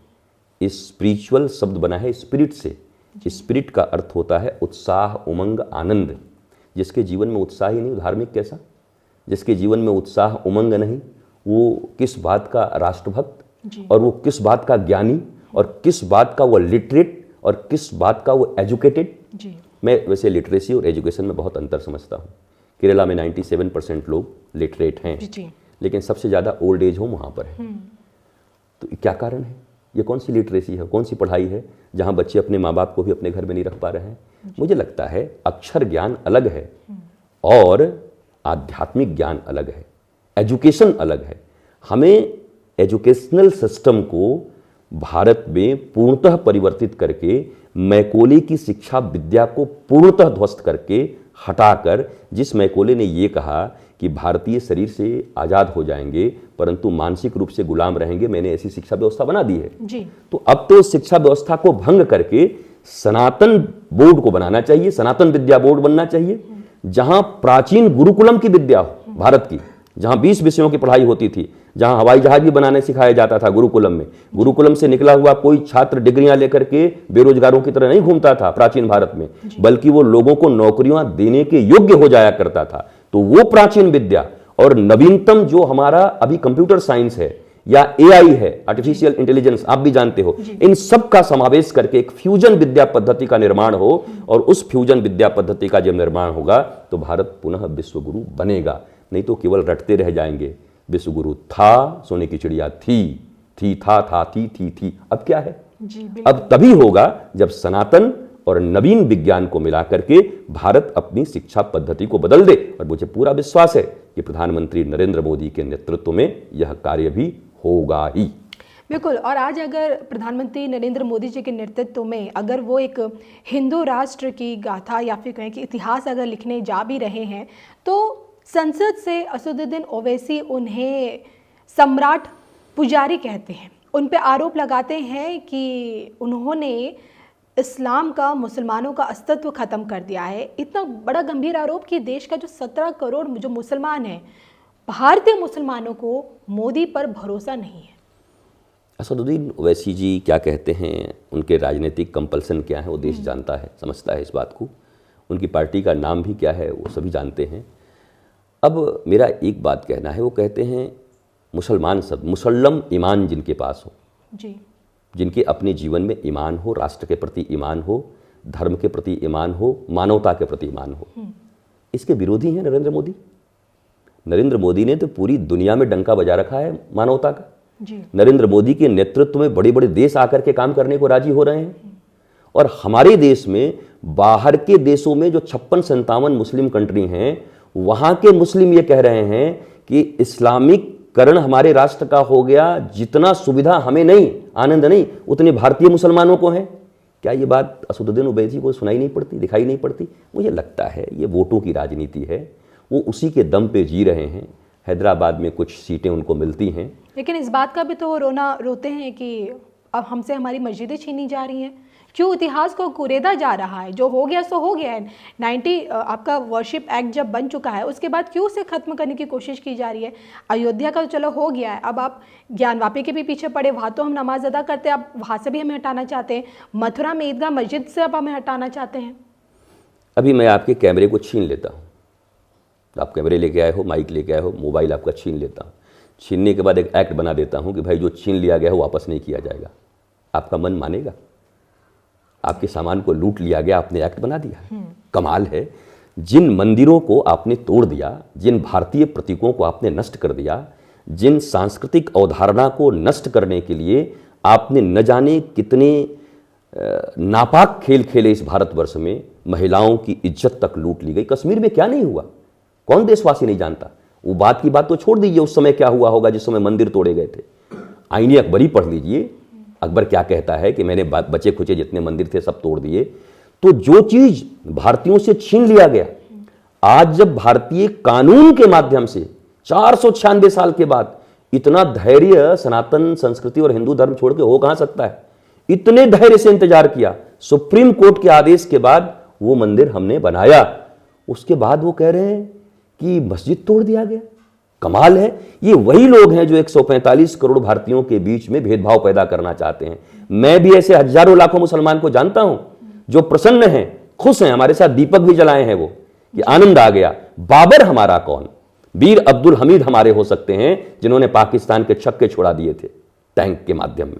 स्पिरिचुअल शब्द बना है स्पिरिट से। स्पिरिट का अर्थ होता है उत्साह, उमंग, आनंद। जिसके जीवन में उत्साह ही नहीं, धार्मिक कैसा? जिसके जीवन में उत्साह, उमंग नहीं, वो किस बात का राष्ट्रभक्त, और वो किस बात का ज्ञानी, और किस बात का वो लिटरेट, और किस बात का वो एजुकेटेड। मैं वैसे लिटरेसी और एजुकेशन में बहुत अंतर समझता हूँ। केरला में 97% लोग लिटरेट हैं, लेकिन सबसे ज़्यादा ओल्ड एज होम वहाँ पर है। तो क्या कारण है? ये कौन सी लिटरेसी है, कौन सी पढ़ाई है जहाँ बच्चे अपने माँ बाप को भी अपने घर में नहीं रख पा रहे हैं? मुझे लगता है अक्षर ज्ञान अलग है और आध्यात्मिक ज्ञान अलग है, एजुकेशन अलग है। हमें एजुकेशनल सिस्टम को भारत में पूर्णतः परिवर्तित करके, मैकोले की शिक्षा विद्या को पूर्णतः ध्वस्त करके हटाकर, जिस मैकोले ने ये कहा कि भारतीय शरीर से आज़ाद हो जाएंगे परंतु मानसिक रूप से गुलाम रहेंगे, मैंने ऐसी शिक्षा व्यवस्था बना दी है। तो अब तो शिक्षा व्यवस्था को भंग करके सनातन बोर्ड को बनाना चाहिए, सनातन विद्या बोर्ड बनना चाहिए, जहां प्राचीन गुरुकुलम की विद्या हो भारत की, जहां 20 विषयों की पढ़ाई होती थी, जहां हवाई जहाज भी बनाने सिखाया जाता था गुरुकुलम में। गुरुकुलम से निकला हुआ कोई छात्र डिग्रियां लेकर के बेरोजगारों की तरह नहीं घूमता था प्राचीन भारत में, बल्कि वो लोगों को नौकरियां देने के योग्य हो जाया करता था। तो वो प्राचीन विद्या और नवीनतम जो हमारा अभी कंप्यूटर साइंस है या एआई है, आर्टिफिशियल इंटेलिजेंस, आप भी जानते हो, इन सब का समावेश करके एक फ्यूजन विद्या पद्धति का निर्माण हो, और उस फ्यूजन विद्या पद्धति का जब निर्माण होगा तो भारत पुनः विश्वगुरु बनेगा। नहीं तो केवल रटते रह जाएंगे, विश्वगुरु था, सोने की चिड़िया थी था थी। अब क्या है? अब तभी होगा जब सनातन और नवीन विज्ञान को मिला करके भारत अपनी शिक्षा पद्धति को बदल दे। और मुझे पूरा विश्वास है कि प्रधानमंत्री नरेंद्र मोदी के नेतृत्व में यह कार्य भी होगा ही। बिल्कुल। और आज अगर प्रधानमंत्री नरेंद्र मोदी जी के नेतृत्व में अगर वो एक हिंदू राष्ट्र की गाथा या फिर कहें कि इतिहास अगर लिखने जा भी रहे हैं, तो संसद से असदुद्दीन ओवैसी उन्हें सम्राट पुजारी कहते हैं, उन पे आरोप लगाते हैं कि उन्होंने इस्लाम का, मुसलमानों का अस्तित्व ख़त्म कर दिया है। इतना बड़ा गंभीर आरोप कि देश का जो 17 करोड़ जो मुसलमान हैं, भारतीय मुसलमानों को मोदी पर भरोसा नहीं है। असदुद्दीन ओवैसी जी क्या कहते हैं, उनके राजनीतिक कंपल्सन क्या है, वो देश जानता है, समझता है इस बात को। उनकी पार्टी का नाम भी क्या है वो सभी जानते हैं। अब मेरा एक बात कहना है, वो कहते हैं मुसलमान सब, मुसल्लम ईमान जिनके पास हो जी, जिनके अपने जीवन में ईमान हो, राष्ट्र के प्रति ईमान हो, धर्म के प्रति ईमान हो, मानवता के प्रति ईमान हो, इसके विरोधी हैं नरेंद्र मोदी। नरेंद्र मोदी ने तो पूरी दुनिया में डंका बजा रखा है मानवता का। जी, नरेंद्र मोदी के नेतृत्व में बड़े बड़े देश आकर के काम करने को राजी हो रहे हैं, और हमारे देश में बाहर के देशों में जो 56-57 मुस्लिम कंट्री हैं, वहां के मुस्लिम ये कह रहे हैं कि इस्लामिककरण हमारे राष्ट्र का हो गया, जितना सुविधा हमें नहीं, आनंद नहीं, उतने भारतीय मुसलमानों को है। क्या ये बात असदुद्दीन ओवैसी को सुनाई नहीं पड़ती, दिखाई नहीं पड़ती? मुझे लगता है ये वोटों की राजनीति है, वो उसी के दम पे जी रहे हैं। हैदराबाद में कुछ सीटें उनको मिलती हैं, लेकिन इस बात का भी तो वो रोते हैं कि अब हमसे हमारी मस्जिदें छीनी जा रही हैं। क्यों इतिहास को कुरेदा जा रहा है? जो हो गया सो हो गया है। 90 आपका वर्शिप एक्ट जब बन चुका है, उसके बाद क्यों उसे खत्म करने की कोशिश की जा रही है? अयोध्या का तो चलो हो गया है, अब आप ज्ञानवापी के भी पीछे पड़े, वहाँ तो हम नमाज अदा करते हैं, आप वहाँ से भी हमें हटाना चाहते हैं। मथुरा में ईदगाह मस्जिद से अब हमें हटाना चाहते हैं। अभी मैं आपके कैमरे को छीन लेता हूँ, आप कैमरे लेके आए हो, माइक लेके आए हो, मोबाइल आपका छीन लेता हूँ। छीनने के बाद एक एक्ट बना देता हूँ कि भाई जो छीन लिया गया है वापस नहीं किया जाएगा। आपका मन मानेगा? आपके सामान को लूट लिया गया, आपने एक्ट बना दिया। कमाल है। जिन मंदिरों को आपने तोड़ दिया, जिन भारतीय प्रतीकों को आपने नष्ट कर दिया, जिन सांस्कृतिक अवधारणा को नष्ट करने के लिए आपने न जाने कितने नापाक खेल खेले इस भारतवर्ष में, महिलाओं की इज्जत तक लूट ली गई। कश्मीर में क्या नहीं हुआ, कौन देशवासी नहीं जानता? वो बात की बात तो छोड़ दीजिए, उस समय क्या हुआ होगा जिस समय मंदिर तोड़े गए थे। आईने अकबरी पढ़ लीजिए, अकबर क्या कहता है कि मैंने बचे खुचे जितने मंदिर थे सब तोड़ दिए। तो जो चीज भारतीयों से छीन लिया गया, आज जब भारतीय कानून के माध्यम से 496 साल के बाद इतना धैर्य सनातन संस्कृति और हिंदू धर्म छोड़ के हो कहां सकता है? इतने धैर्य से इंतजार किया, सुप्रीम कोर्ट के आदेश के बाद वो मंदिर हमने बनाया, उसके बाद वो कह रहे हैं कि मस्जिद तोड़ दिया गया। कमाल है। ये वही लोग हैं जो 145 करोड़ भारतीयों के बीच में भेदभाव पैदा करना चाहते हैं। मैं भी ऐसे हजारों लाखों मुसलमान को जानता हूं जो प्रसन्न हैं, खुश हैं, हमारे साथ दीपक भी जलाए हैं वो, कि आनंद आ गया। बाबर हमारा कौन, वीर अब्दुल हमीद हमारे हो सकते हैं जिन्होंने पाकिस्तान के छक्के छुड़ा दिए थे टैंक के माध्यम में।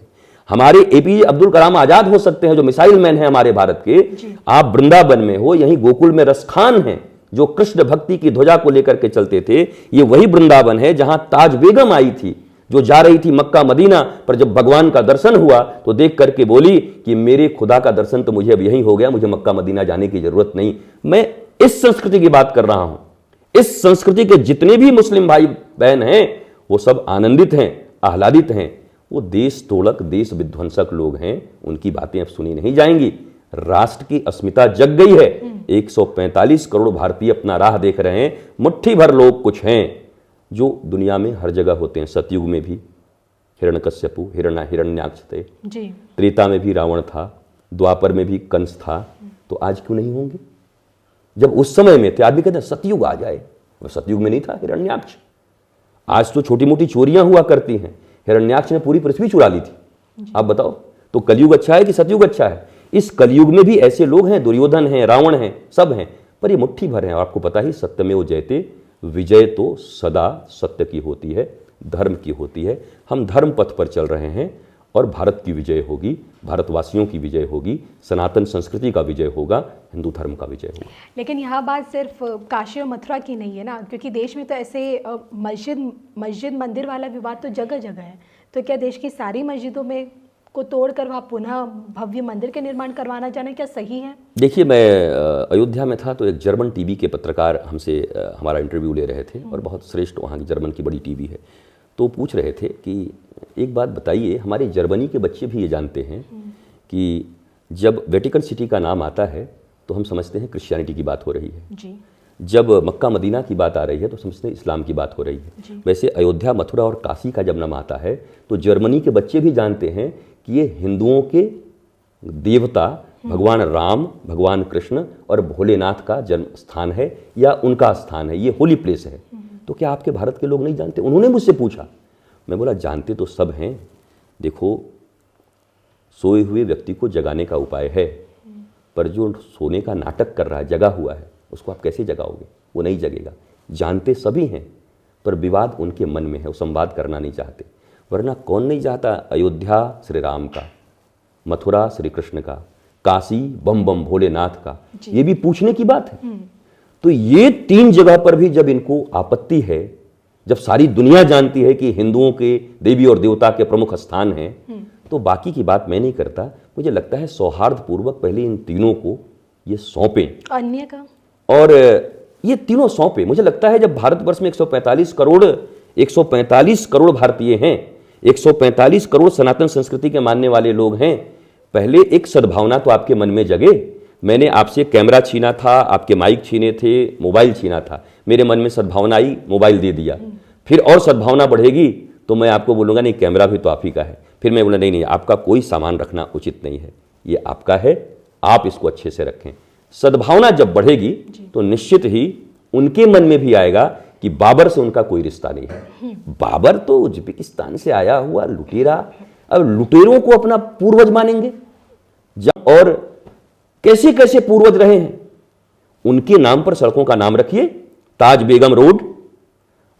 हमारे एपीजे अब्दुल कलाम आजाद हो सकते हैं जो मिसाइल मैन है हमारे भारत के। आप वृंदावन में हो, यहीं गोकुल में रसखान हैं जो कृष्ण भक्ति की ध्वजा को लेकर के चलते थे। ये वही वृंदावन है जहां ताज बेगम आई थी, जो जा रही थी मक्का मदीना, पर जब भगवान का दर्शन हुआ तो देख करके बोली कि मेरे खुदा का दर्शन तो मुझे अब यहीं हो गया, मुझे मक्का मदीना जाने की जरूरत नहीं। मैं इस संस्कृति की बात कर रहा हूं। इस संस्कृति के जितने भी मुस्लिम भाई बहन हैं वो सब आनंदित हैं, आह्लादित हैं। वो देश तोड़क, देश विध्वंसक लोग हैं, उनकी बातें अब सुनी नहीं जाएंगी। राष्ट्र की अस्मिता जग गई है। 145 करोड़ भारतीय अपना राह देख रहे हैं। मुट्ठी भर लोग कुछ हैं जो दुनिया में हर जगह होते हैं। सतयुग में भी हिरण्यकश्यपु हिरण्याक्ष थे, त्रेता में भी रावण था, द्वापर में भी कंस था, तो आज क्यों नहीं होंगे? जब उस समय में थे, आदमी कहते हैं सतयुग आ जाए, वो सतयुग में नहीं था हिरण्याक्ष। आज तो छोटी मोटी चोरियां हुआ करती हैं, हिरण्याक्ष ने पूरी पृथ्वी चुरा ली थी। आप बताओ, तो कलयुग अच्छा है कि सतयुग अच्छा है? इस कलयुग में भी ऐसे लोग हैं, दुर्योधन हैं, रावण हैं, सब हैं, पर ये मुट्ठी भर हैं। और आपको पता ही, सत्यमेव जयते, विजय तो सदा सत्य की होती है, धर्म की होती है। हम धर्म पथ पर चल रहे हैं और भारत की विजय होगी, भारतवासियों की विजय होगी, सनातन संस्कृति का विजय होगा, हिंदू धर्म का विजय होगा। लेकिन यह बात सिर्फ काशी और मथुरा की नहीं है ना, क्योंकि देश में तो ऐसे मस्जिद मंदिर वाला विवाद तो जगह जगह है। तो क्या देश की सारी मस्जिदों में को तोड़कर वहाँ पुनः भव्य मंदिर के निर्माण करवाना जाना क्या सही है? देखिए, मैं अयोध्या में था तो एक जर्मन टीवी के पत्रकार हमसे हमारा इंटरव्यू ले रहे थे, और बहुत श्रेष्ठ वहाँ की जर्मन की बड़ी टीवी है। तो पूछ रहे थे कि एक बात बताइए, हमारे जर्मनी के बच्चे भी ये जानते हैं कि जब वेटिकन सिटी का नाम आता है तो हम समझते हैं क्रिश्चियनिटी की बात हो रही है जी। जब मक्का मदीना की बात आ रही है तो समझते हैं इस्लाम की बात हो रही है। वैसे अयोध्या, मथुरा और काशी का जब नाम आता है तो जर्मनी के बच्चे भी जानते हैं कि ये हिंदुओं के देवता भगवान राम, भगवान कृष्ण और भोलेनाथ का जन्म स्थान है या उनका स्थान है, ये होली प्लेस है। तो क्या आपके भारत के लोग नहीं जानते? उन्होंने मुझसे पूछा। मैं बोला जानते तो सब हैं। देखो, सोए हुए व्यक्ति को जगाने का उपाय है। पर जो सोने का नाटक कर रहा है, जगा हुआ है, उसको आप कैसे जगाओगे? वो नहीं जगेगा। जानते सभी हैं, पर विवाद उनके मन में है, वो संवाद करना नहीं चाहते। वरना कौन नहीं चाहता अयोध्या श्री राम का, मथुरा श्री कृष्ण का, काशी बम बम भोलेनाथ का? ये भी पूछने की बात है। तो ये 3 जगह पर भी जब इनको आपत्ति है, जब सारी दुनिया जानती है कि हिंदुओं के देवी और देवता के प्रमुख स्थान हैं, तो बाकी की बात मैं नहीं करता। मुझे लगता है सौहार्दपूर्वक पहले इन तीनों को ये सौंपें, अन्य का, और ये तीनों सौंपे। मुझे लगता है जब भारतवर्ष में 145 करोड़ भारतीय हैं, 145 करोड़ सनातन संस्कृति के मानने वाले लोग हैं, पहले एक सद्भावना तो आपके मन में जगे। मैंने आपसे कैमरा छीना था, आपके माइक छीने थे, मोबाइल छीना था, मेरे मन में सद्भावना आई, मोबाइल दे दिया। फिर और सद्भावना बढ़ेगी तो मैं आपको बोलूँगा नहीं, कैमरा भी तो आप ही का है। फिर मैं बोला नहीं, आपका कोई सामान रखना उचित नहीं है, ये आपका है, आप इसको अच्छे से रखें। सद्भावना जब बढ़ेगी तो निश्चित ही उनके मन में भी आएगा कि बाबर से उनका कोई रिश्ता नहीं है। बाबर तो उज्बेकिस्तान से आया हुआ लुटेरा, अब लुटेरों को अपना पूर्वज मानेंगे? और कैसे कैसे पूर्वज रहे हैं, उनके नाम पर सड़कों का नाम रखिए, ताज बेगम रोड,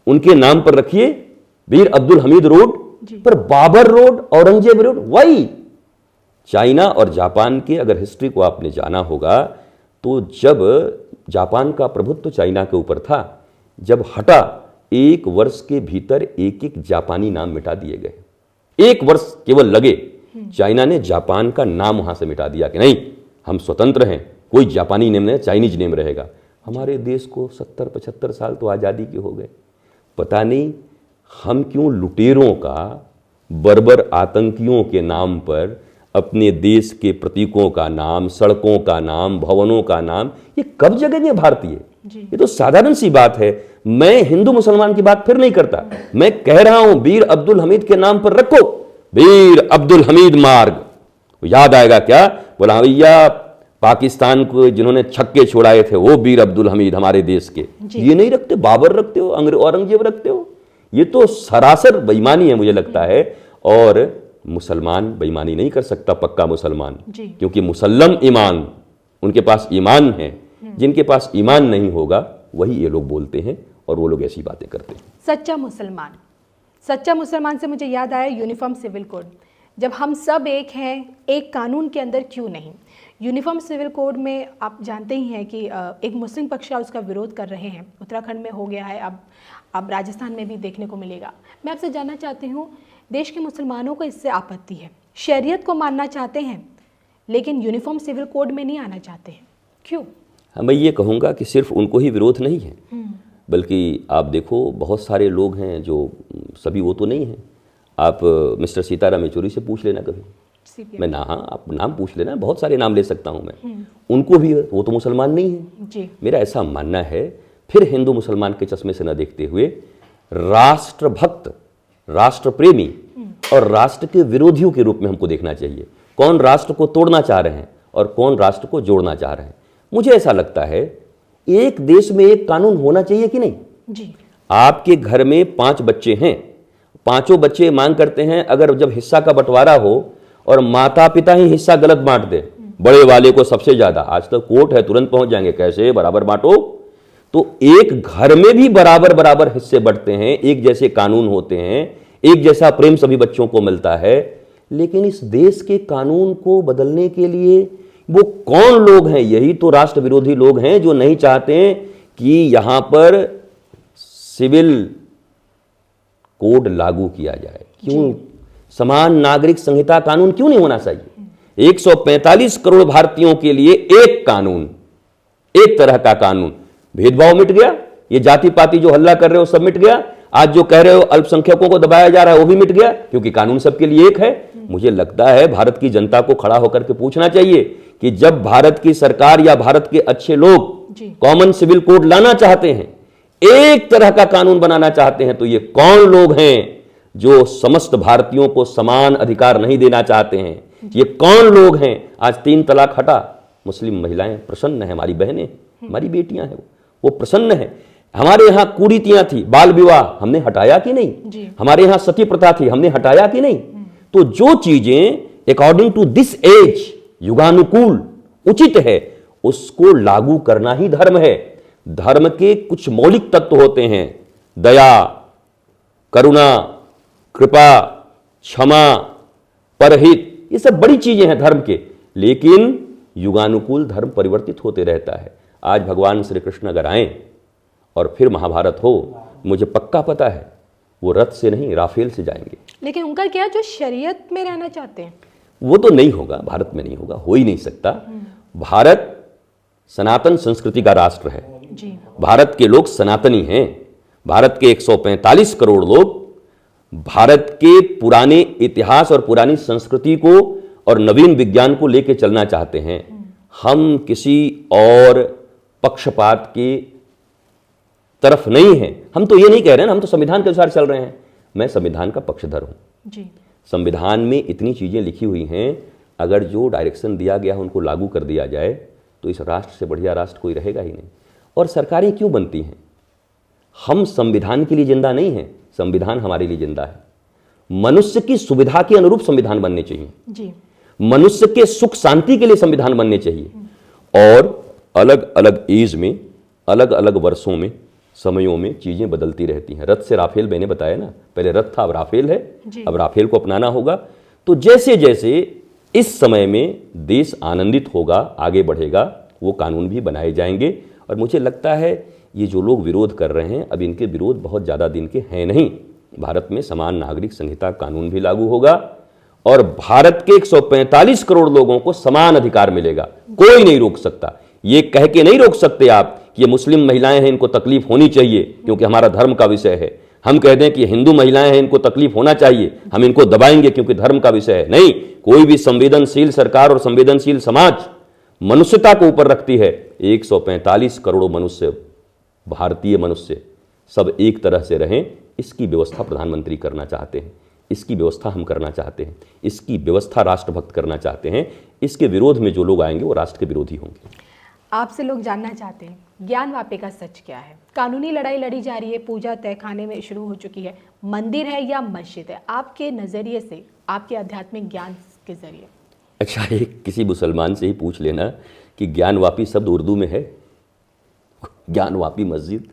उनके नाम पर रखिए वीर अब्दुल हमीद रोड, पर बाबर रोड, औरंगजेब रोड, वही। चाइना और जापान के अगर हिस्ट्री को आपने जाना होगा तो जब जापान का प्रभुत्व चाइना के ऊपर था, जब हटा, 1 वर्ष के भीतर एक जापानी नाम मिटा दिए गए। 1 वर्ष केवल लगे, चाइना ने जापान का नाम वहां से मिटा दिया कि नहीं, हम स्वतंत्र हैं, कोई जापानी नेम नहीं, चाइनीज नेम रहेगा। हमारे देश को 70-75 साल तो आज़ादी के हो गए। पता नहीं हम क्यों लुटेरों का, बर्बर आतंकियों के नाम पर अपने देश के प्रतीकों का नाम, सड़कों का नाम, भवनों का नाम, ये कब जगेंगे भारतीय? ये तो साधारण सी बात है। मैं हिंदू मुसलमान की बात फिर नहीं करता, मैं कह रहा हूं वीर अब्दुल हमीद के नाम पर रखो वीर अब्दुल हमीद मार्ग। याद आएगा क्या? बोला भैया पाकिस्तान को जिन्होंने छक्के छोड़ाए थे वो वीर अब्दुल हमीद हमारे देश के, ये नहीं रखते, बाबर रखते हो, औरंगजेब रखते हो। ये तो सरासर बेईमानी है मुझे लगता है। और मुसलमान बेईमानी नहीं कर सकता, पक्का मुसलमान, क्योंकि मुसल्लम ईमान, उनके पास ईमान है। जिनके पास ईमान नहीं होगा वही ये लोग बोलते हैं और वो लोग ऐसी बातें करते हैं। सच्चा मुसलमान, सच्चा मुसलमान से मुझे याद आया यूनिफॉर्म सिविल कोड। जब हम सब एक हैं, एक कानून के अंदर क्यों नहीं? यूनिफॉर्म सिविल कोड में आप जानते ही हैं कि एक मुस्लिम पक्ष उसका विरोध कर रहे हैं। उत्तराखंड में हो गया है, अब राजस्थान में भी देखने को मिलेगा। मैं आपसे जानना चाहती हूँ, देश के मुसलमानों को इससे आपत्ति है, शरीयत को मानना चाहते हैं, लेकिन यूनिफॉर्म सिविल कोड में नहीं आना चाहते हैं, क्यों? मैं ये कहूँगा कि सिर्फ उनको ही विरोध नहीं है, बल्कि आप देखो बहुत सारे लोग हैं जो, सभी वो तो नहीं हैं। आप मिस्टर सीताराम येचुरी से पूछ लेना कभी, मैं ना, हाँ आप नाम पूछ लेना, बहुत सारे नाम ले सकता हूँ मैं, उनको भी, वो तो मुसलमान नहीं है जी। मेरा ऐसा मानना है, फिर हिंदू मुसलमान के चश्मे से न देखते हुए राष्ट्रभक्त, राष्ट्र प्रेमी और राष्ट्र के विरोधियों के रूप में हमको देखना चाहिए। कौन राष्ट्र को तोड़ना चाह रहे हैं और कौन राष्ट्र को जोड़ना चाह रहे हैं। मुझे ऐसा लगता है एक देश में एक कानून होना चाहिए कि नहीं जी। आपके घर में 5 बच्चे हैं, 5 बच्चे मांग करते हैं, अगर जब हिस्सा का बंटवारा हो और माता पिता ही हिस्सा गलत बांट दे, बड़े वाले को सबसे ज्यादा, आज तक कोर्ट है, तुरंत पहुंच जाएंगे, कैसे बराबर बांटो। तो एक घर में भी बराबर बराबर हिस्से बंटते हैं, एक जैसे कानून होते हैं, एक जैसा प्रेम सभी बच्चों को मिलता है। लेकिन इस देश के कानून को बदलने के लिए वो कौन लोग हैं? यही तो राष्ट्र विरोधी लोग हैं जो नहीं चाहते कि यहां पर सिविल कोड लागू किया जाए। क्यों? समान नागरिक संहिता कानून क्यों नहीं होना चाहिए? 145 करोड़ भारतीयों के लिए एक कानून, एक तरह का कानून। भेदभाव मिट गया, ये जाति पाति जो हल्ला कर रहे हो सब मिट गया। आज जो कह रहे हो अल्पसंख्यकों को दबाया जा रहा है वो भी मिट गया, क्योंकि कानून सबके लिए एक है। मुझे लगता है भारत की जनता को खड़ा होकर के पूछना चाहिए कि जब भारत की सरकार या भारत के अच्छे लोग कॉमन सिविल कोड लाना चाहते हैं, एक तरह का कानून बनाना चाहते हैं, तो ये कौन लोग हैं जो समस्त भारतीयों को समान अधिकार नहीं देना चाहते हैं? ये कौन लोग हैं? आज 3 तलाक हटा, मुस्लिम महिलाएं प्रसन्न है, हमारी बहनें, हमारी बेटियां हैं, वो प्रसन्न है। हमारे यहां कुरीतियां थी, बाल विवाह, हमने हटाया कि नहीं? हमारे यहां सती प्रथा थी, हमने हटाया कि नहीं? तो जो चीजें अकॉर्डिंग टू दिस एज युगानुकूल, उचित है उसको लागू करना ही धर्म है। धर्म के कुछ मौलिक तत्व होते हैं, दया, करुणा, कृपा, क्षमा, परहित, ये सब बड़ी चीजें हैं धर्म के। लेकिन युगानुकूल धर्म परिवर्तित होते रहता है। आज भगवान श्री कृष्ण अगर आए और फिर महाभारत हो, मुझे पक्का पता है वो रथ से नहीं राफेल से जाएंगे। लेकिन उनका क्या, जो शरीयत में रहना चाहते हैं वो तो नहीं होगा, भारत में नहीं होगा, हो ही नहीं सकता। भारत सनातन संस्कृति का राष्ट्र है जी। भारत के लोग सनातनी हैं। भारत के 145 करोड़ लोग भारत के पुराने इतिहास और पुरानी संस्कृति को और नवीन विज्ञान को लेकर चलना चाहते हैं। हम किसी और पक्षपात की तरफ नहीं हैं। हम तो ये नहीं कह रहे हैं, हम तो संविधान के अनुसार चल रहे हैं। मैं संविधान का पक्षधर हूं जी। संविधान में इतनी चीजें लिखी हुई हैं, अगर जो डायरेक्शन दिया गया है उनको लागू कर दिया जाए तो इस राष्ट्र से बढ़िया राष्ट्र कोई रहेगा ही नहीं। और सरकारें क्यों बनती हैं? हम संविधान के लिए जिंदा नहीं हैं, संविधान हमारे लिए जिंदा है। मनुष्य की सुविधा के अनुरूप संविधान बनने चाहिए जी। मनुष्य के सुख शांति के लिए संविधान बनने चाहिए। और अलग अलग एज में, अलग अलग वर्षों में, समयों में चीजें बदलती रहती हैं। रथ से राफेल मैंने बताया ना, पहले रथ था, अब राफेल है। अब राफेल को अपनाना होगा। तो जैसे जैसे इस समय में देश आनंदित होगा, आगे बढ़ेगा, वो कानून भी बनाए जाएंगे। और मुझे लगता है ये जो लोग विरोध कर रहे हैं, अब इनके विरोध बहुत ज़्यादा दिन के हैं नहीं। भारत में समान नागरिक संहिता कानून भी लागू होगा और भारत के 145 करोड़ लोगों को समान अधिकार मिलेगा। कोई नहीं रोक सकता। ये कह के नहीं रोक सकते आप कि ये मुस्लिम महिलाएं हैं, इनको तकलीफ होनी चाहिए क्योंकि हमारा धर्म का विषय है। हम कह दें कि हिंदू महिलाएं हैं, इनको तकलीफ होना चाहिए, हम इनको दबाएंगे क्योंकि धर्म का विषय है। नहीं, कोई भी संवेदनशील सरकार और संवेदनशील समाज मनुष्यता को ऊपर रखती है। 145 करोड़ मनुष्य, भारतीय मनुष्य, सब एक तरह से रहें, इसकी व्यवस्था प्रधानमंत्री करना चाहते हैं। इसकी व्यवस्था हम करना चाहते हैं। इसकी व्यवस्था राष्ट्रभक्त करना चाहते हैं। इसके विरोध में जो लोग आएंगे वो राष्ट्र के विरोधी होंगे। आपसे लोग जानना चाहते हैं ज्ञानवापी का सच क्या है? कानूनी लड़ाई लड़ी जा रही है, पूजा तहखाने में शुरू हो चुकी है, मंदिर है या मस्जिद है? आपके नज़रिए से, आपके आध्यात्मिक ज्ञान के जरिए। अच्छा, एक किसी मुसलमान से ही पूछ लेना कि ज्ञानवापी शब्द उर्दू में है? ज्ञानवापी मस्जिद,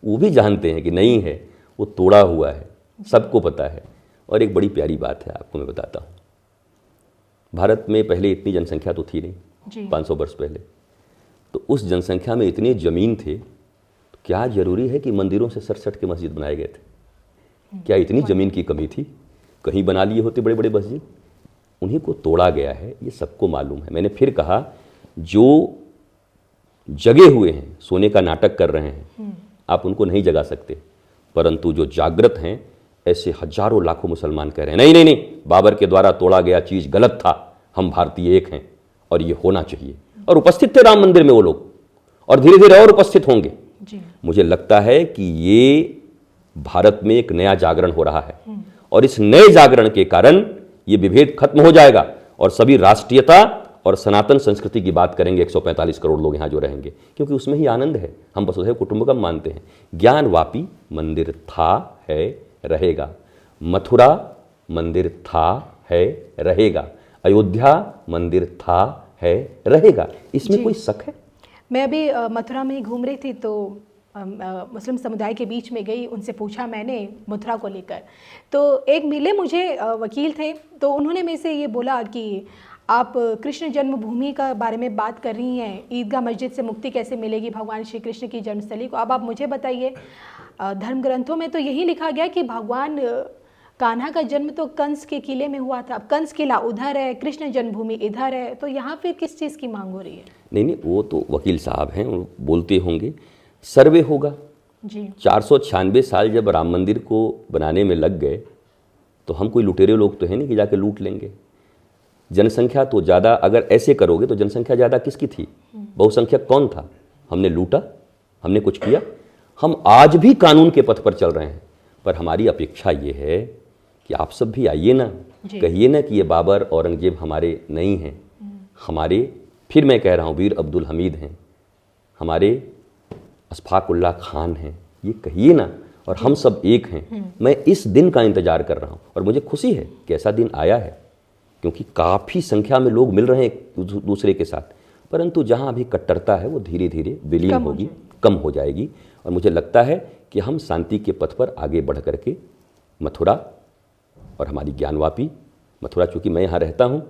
वो भी जानते हैं कि नहीं है, वो तोड़ा हुआ है, सबको पता है। और एक बड़ी प्यारी बात है, आपको मैं बताता हूँ। भारत में पहले इतनी जनसंख्या तो थी नहीं, 500 वर्ष पहले। तो उस जनसंख्या में इतने ज़मीन थे, तो क्या ज़रूरी है कि मंदिरों से सट के मस्जिद बनाए गए थे? क्या इतनी ज़मीन की कमी थी? कहीं बना लिए होते बड़े बड़े मस्जिद। उन्हीं को तोड़ा गया है, ये सबको मालूम है। मैंने फिर कहा, जो जगे हुए हैं, सोने का नाटक कर रहे हैं, आप उनको नहीं जगा सकते, परंतु जो जागृत हैं, ऐसे हजारों लाखों मुसलमान कह रहे हैं नहीं नहीं नहीं, बाबर के द्वारा तोड़ा गया चीज़ गलत था, हम भारतीय एक हैं और ये होना चाहिए। और उपस्थित थे राम मंदिर में वो लोग, और धीरे धीरे और उपस्थित होंगे। मुझे लगता है कि ये भारत में एक नया जागरण हो रहा है और इस नए जागरण के कारण ये विभेद खत्म हो जाएगा और सभी राष्ट्रीयता और सनातन संस्कृति की बात करेंगे। 145 करोड़ लोग यहाँ जो रहेंगे, क्योंकि उसमें ही आनंद है। हम वसुधैव कुटुंबकम मानते हैं। ज्ञानवापी मंदिर था, है, रहेगा। मथुरा मंदिर था, है, रहेगा। अयोध्या मंदिर था, है, रहेगा। इसमें कोई शक है? मैं अभी मथुरा में ही घूम रही थी, तो मुस्लिम समुदाय के बीच में गई, उनसे पूछा मैंने मथुरा को लेकर। तो एक मिले मुझे वकील थे, तो उन्होंने मेरे से ये बोला कि आप कृष्ण जन्मभूमि का बारे में बात कर रही हैं, ईदगाह मस्जिद से मुक्ति कैसे मिलेगी भगवान श्री कृष्ण की जन्मस्थली को? अब आप मुझे बताइए, धर्म ग्रंथों में तो यही लिखा गया कि भगवान कान्हा का जन्म तो कंस के किले में हुआ था। अब कंस किला उधर है, कृष्ण जन्मभूमि इधर है, तो यहाँ फिर किस चीज़ की मांग हो रही है? नहीं, वो तो वकील साहब हैं, वो बोलते होंगे। सर्वे होगा जी। 496 साल जब राम मंदिर को बनाने में लग गए, तो हम कोई लुटेरे लोग तो हैं नहीं कि जाके लूट लेंगे। जनसंख्या तो ज़्यादा, अगर ऐसे करोगे तो जनसंख्या ज़्यादा किसकी थी? बहुसंख्यक कौन था? हमने लूटा? हमने कुछ किया? हम आज भी कानून के पथ पर चल रहे हैं। पर हमारी अपेक्षा ये है कि आप सब भी आइए ना, कहिए ना कि ये बाबर औरंगजेब हमारे नहीं हैं, हमारे, फिर मैं कह रहा हूँ, वीर अब्दुल हमीद हैं, हमारे अशफाक उल्लाह खान हैं, ये कहिए ना। और हम सब एक हैं। मैं इस दिन का इंतजार कर रहा हूँ और मुझे खुशी है कि ऐसा दिन आया है, क्योंकि काफ़ी संख्या में लोग मिल रहे हैं एक दूसरे के साथ। परंतु जहाँ अभी कट्टरता है वो धीरे धीरे विलीन कम हो होगी, कम हो जाएगी। और मुझे लगता है कि हम शांति के पथ पर आगे बढ़ करके मथुरा और हमारी ज्ञानवापी मथुरा, चूँकि मैं यहाँ रहता हूँ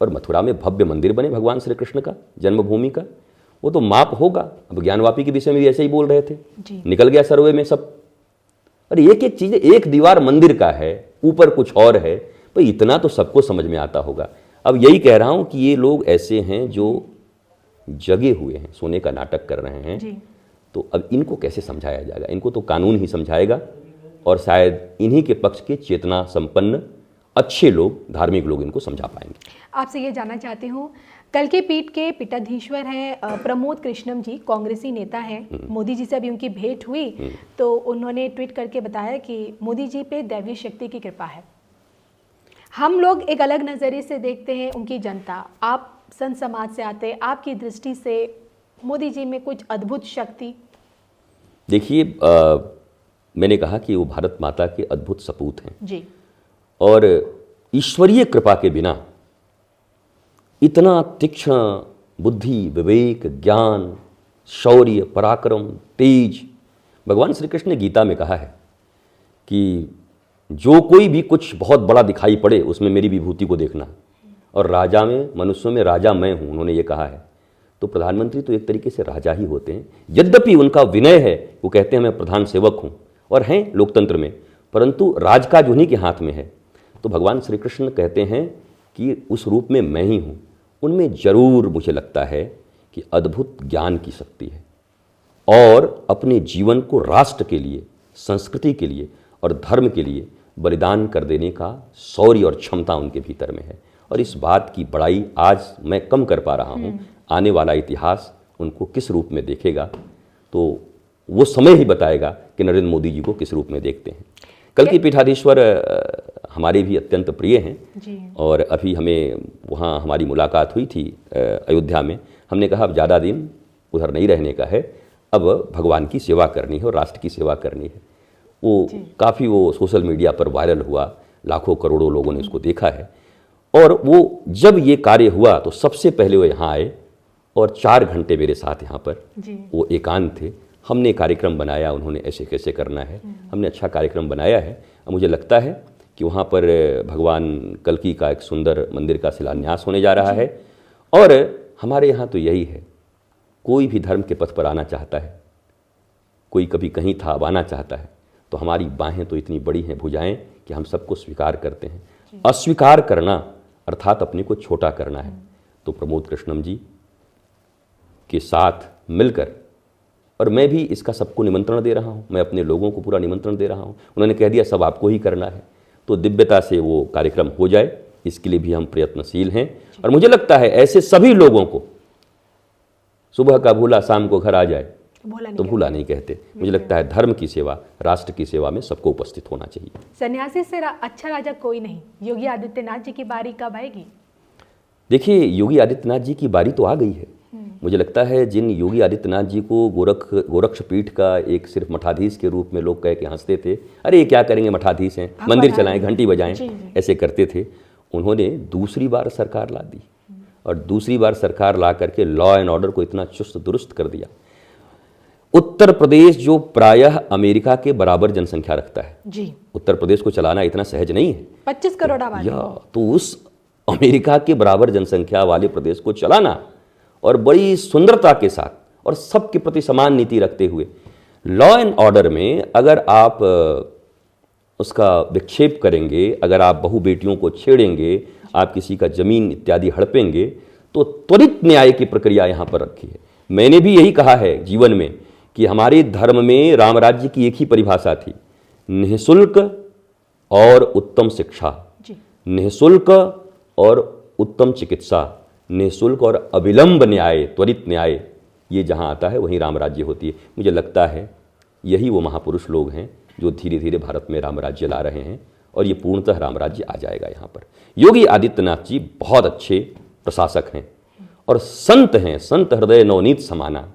और मथुरा में भव्य मंदिर बने भगवान श्री कृष्ण का, जन्मभूमि का, वो तो माप होगा। अब ज्ञानवापी के विषय में भी ऐसे ही बोल रहे थे, निकल गया सर्वे में सब। और एक एक चीज़, एक दीवार मंदिर का है, ऊपर कुछ और है, भाई इतना तो सबको समझ में आता होगा। अब यही कह रहा हूँ कि ये लोग ऐसे हैं जो जगे हुए हैं, सोने का नाटक कर रहे हैं। तो अब इनको कैसे समझाया जाएगा? इनको तो कानून ही समझाएगा, और शायद इन्हीं के पक्ष के चेतना संपन्न अच्छे लोग, धार्मिक लोग इनको समझा पाएंगे। आपसे ये जानना चाहती हूँ, कल्कि पीठ के पीठाधीश्वर हैं प्रमोद कृष्णम जी, कांग्रेसी नेता हैं। मोदी जी से अभी उनकी भेंट हुई तो उन्होंने ट्वीट करके बताया कि मोदी जी पे दैवीय शक्ति की कृपा है। हम लोग एक अलग नज़रिए से देखते हैं उनकी जनता, आप संत समाज से आते, आपकी दृष्टि से मोदी जी में कुछ अद्भुत शक्ति? देखिए, मैंने कहा कि वो भारत माता के अद्भुत सपूत हैं जी, और ईश्वरीय कृपा के बिना इतना तीक्ष्ण बुद्धि, विवेक, ज्ञान, शौर्य, पराक्रम, तेज, भगवान श्री कृष्ण ने गीता में कहा है कि जो कोई भी कुछ बहुत बड़ा दिखाई पड़े उसमें मेरी विभूति को देखना, और राजा में, मनुष्यों में राजा मैं हूँ, उन्होंने ये कहा है। तो प्रधानमंत्री तो एक तरीके से राजा ही होते हैं, यद्यपि उनका विनय है, वो कहते हैं मैं प्रधान सेवक हूँ, और हैं लोकतंत्र में, परंतु राजकाज उन्हीं के हाथ में है। तो भगवान श्री कृष्ण कहते हैं कि उस रूप में मैं ही हूँ। उनमें जरूर मुझे लगता है कि अद्भुत ज्ञान की शक्ति है, और अपने जीवन को राष्ट्र के लिए, संस्कृति के लिए और धर्म के लिए बलिदान कर देने का शौर्य और क्षमता उनके भीतर में है। और इस बात की बड़ाई आज मैं कम कर पा रहा हूँ, आने वाला इतिहास उनको किस रूप में देखेगा तो वो समय ही बताएगा कि नरेंद्र मोदी जी को किस रूप में देखते हैं। कल्कि पीठाधीश्वर हमारे भी अत्यंत प्रिय हैं जी। और अभी हमें वहाँ हमारी मुलाकात हुई थी अयोध्या में। हमने कहा अब ज़्यादा दिन उधर नहीं रहने का है, अब भगवान की सेवा करनी है और राष्ट्र की सेवा करनी है। वो काफ़ी वो सोशल मीडिया पर वायरल हुआ, लाखों करोड़ों लोगों ने उसको देखा है। और वो जब ये कार्य हुआ तो सबसे पहले वो यहाँ आए और 4 घंटे मेरे साथ यहाँ पर वो एकांत थे। हमने कार्यक्रम बनाया, उन्होंने ऐसे कैसे करना है, हमने अच्छा कार्यक्रम बनाया है। अब मुझे लगता है कि वहाँ पर भगवान कल्कि का एक सुंदर मंदिर का शिलान्यास होने जा रहा है। और हमारे यहाँ तो यही है, कोई भी धर्म के पथ पर आना चाहता है, कोई कभी कहीं था अब आना चाहता है, तो हमारी बाहें तो इतनी बड़ी हैं, भुजाएं, कि हम सबको स्वीकार करते हैं। अस्वीकार करना अर्थात अपने को छोटा करना है। तो प्रमोद कृष्णम जी के साथ मिलकर, और मैं भी इसका सबको निमंत्रण दे रहा हूँ, मैं अपने लोगों को पूरा निमंत्रण दे रहा हूँ। उन्होंने कह दिया सब आपको ही करना है, तो दिव्यता से वो कार्यक्रम हो जाए, इसके लिए भी हम प्रयत्नशील हैं। और मुझे लगता है ऐसे सभी लोगों को, सुबह का भूला शाम को घर आ जाए तो भूला नहीं कहते। मुझे लगता है धर्म की सेवा, राष्ट्र की सेवा में सबको उपस्थित होना चाहिए। सन्यासी से अच्छा राजा कोई नहीं। योगी आदित्यनाथ जी की बारी कब आएगी? देखिए, योगी आदित्यनाथ जी की बारी तो आ गई है। मुझे लगता है जिन योगी आदित्यनाथ जी को गोरक्ष पीठ का एक सिर्फ मठाधीश के रूप में लोग कह के हंसते थे, अरे ये क्या करेंगे, मठाधीश हैं, मंदिर चलाएं, घंटी बजाएं, ऐसे करते थे, उन्होंने दूसरी बार सरकार ला दी। और दूसरी बार सरकार ला करके लॉ एंड ऑर्डर को इतना चुस्त दुरुस्त कर दिया। उत्तर प्रदेश जो प्रायः अमेरिका के बराबर जनसंख्या रखता है जी, उत्तर प्रदेश को चलाना इतना सहज नहीं है। 25 करोड़ आबादी, तो उस अमेरिका के बराबर जनसंख्या वाले प्रदेश को चलाना, और बड़ी सुंदरता के साथ और सबके प्रति समान नीति रखते हुए, लॉ एंड ऑर्डर में अगर आप उसका विक्षेप करेंगे, अगर आप बहु बेटियों को छेड़ेंगे, आप किसी का जमीन इत्यादि हड़पेंगे, तो त्वरित न्याय की प्रक्रिया यहाँ पर रखी है। मैंने भी यही कहा है जीवन में कि हमारे धर्म में राम राज्य की एक ही परिभाषा थी, निःशुल्क और उत्तम शिक्षा, निःशुल्क और उत्तम चिकित्सा, निःशुल्क और अविलंब न्याय, त्वरित न्याय। ये जहाँ आता है वहीं राम राज्य होती है। मुझे लगता है यही वो महापुरुष लोग हैं जो धीरे धीरे भारत में राम राज्य ला रहे हैं, और ये पूर्णतः राम राज्य आ जाएगा यहाँ पर। योगी आदित्यनाथ जी बहुत अच्छे प्रशासक हैं और संत हैं, संत हृदय नवनीत समाना।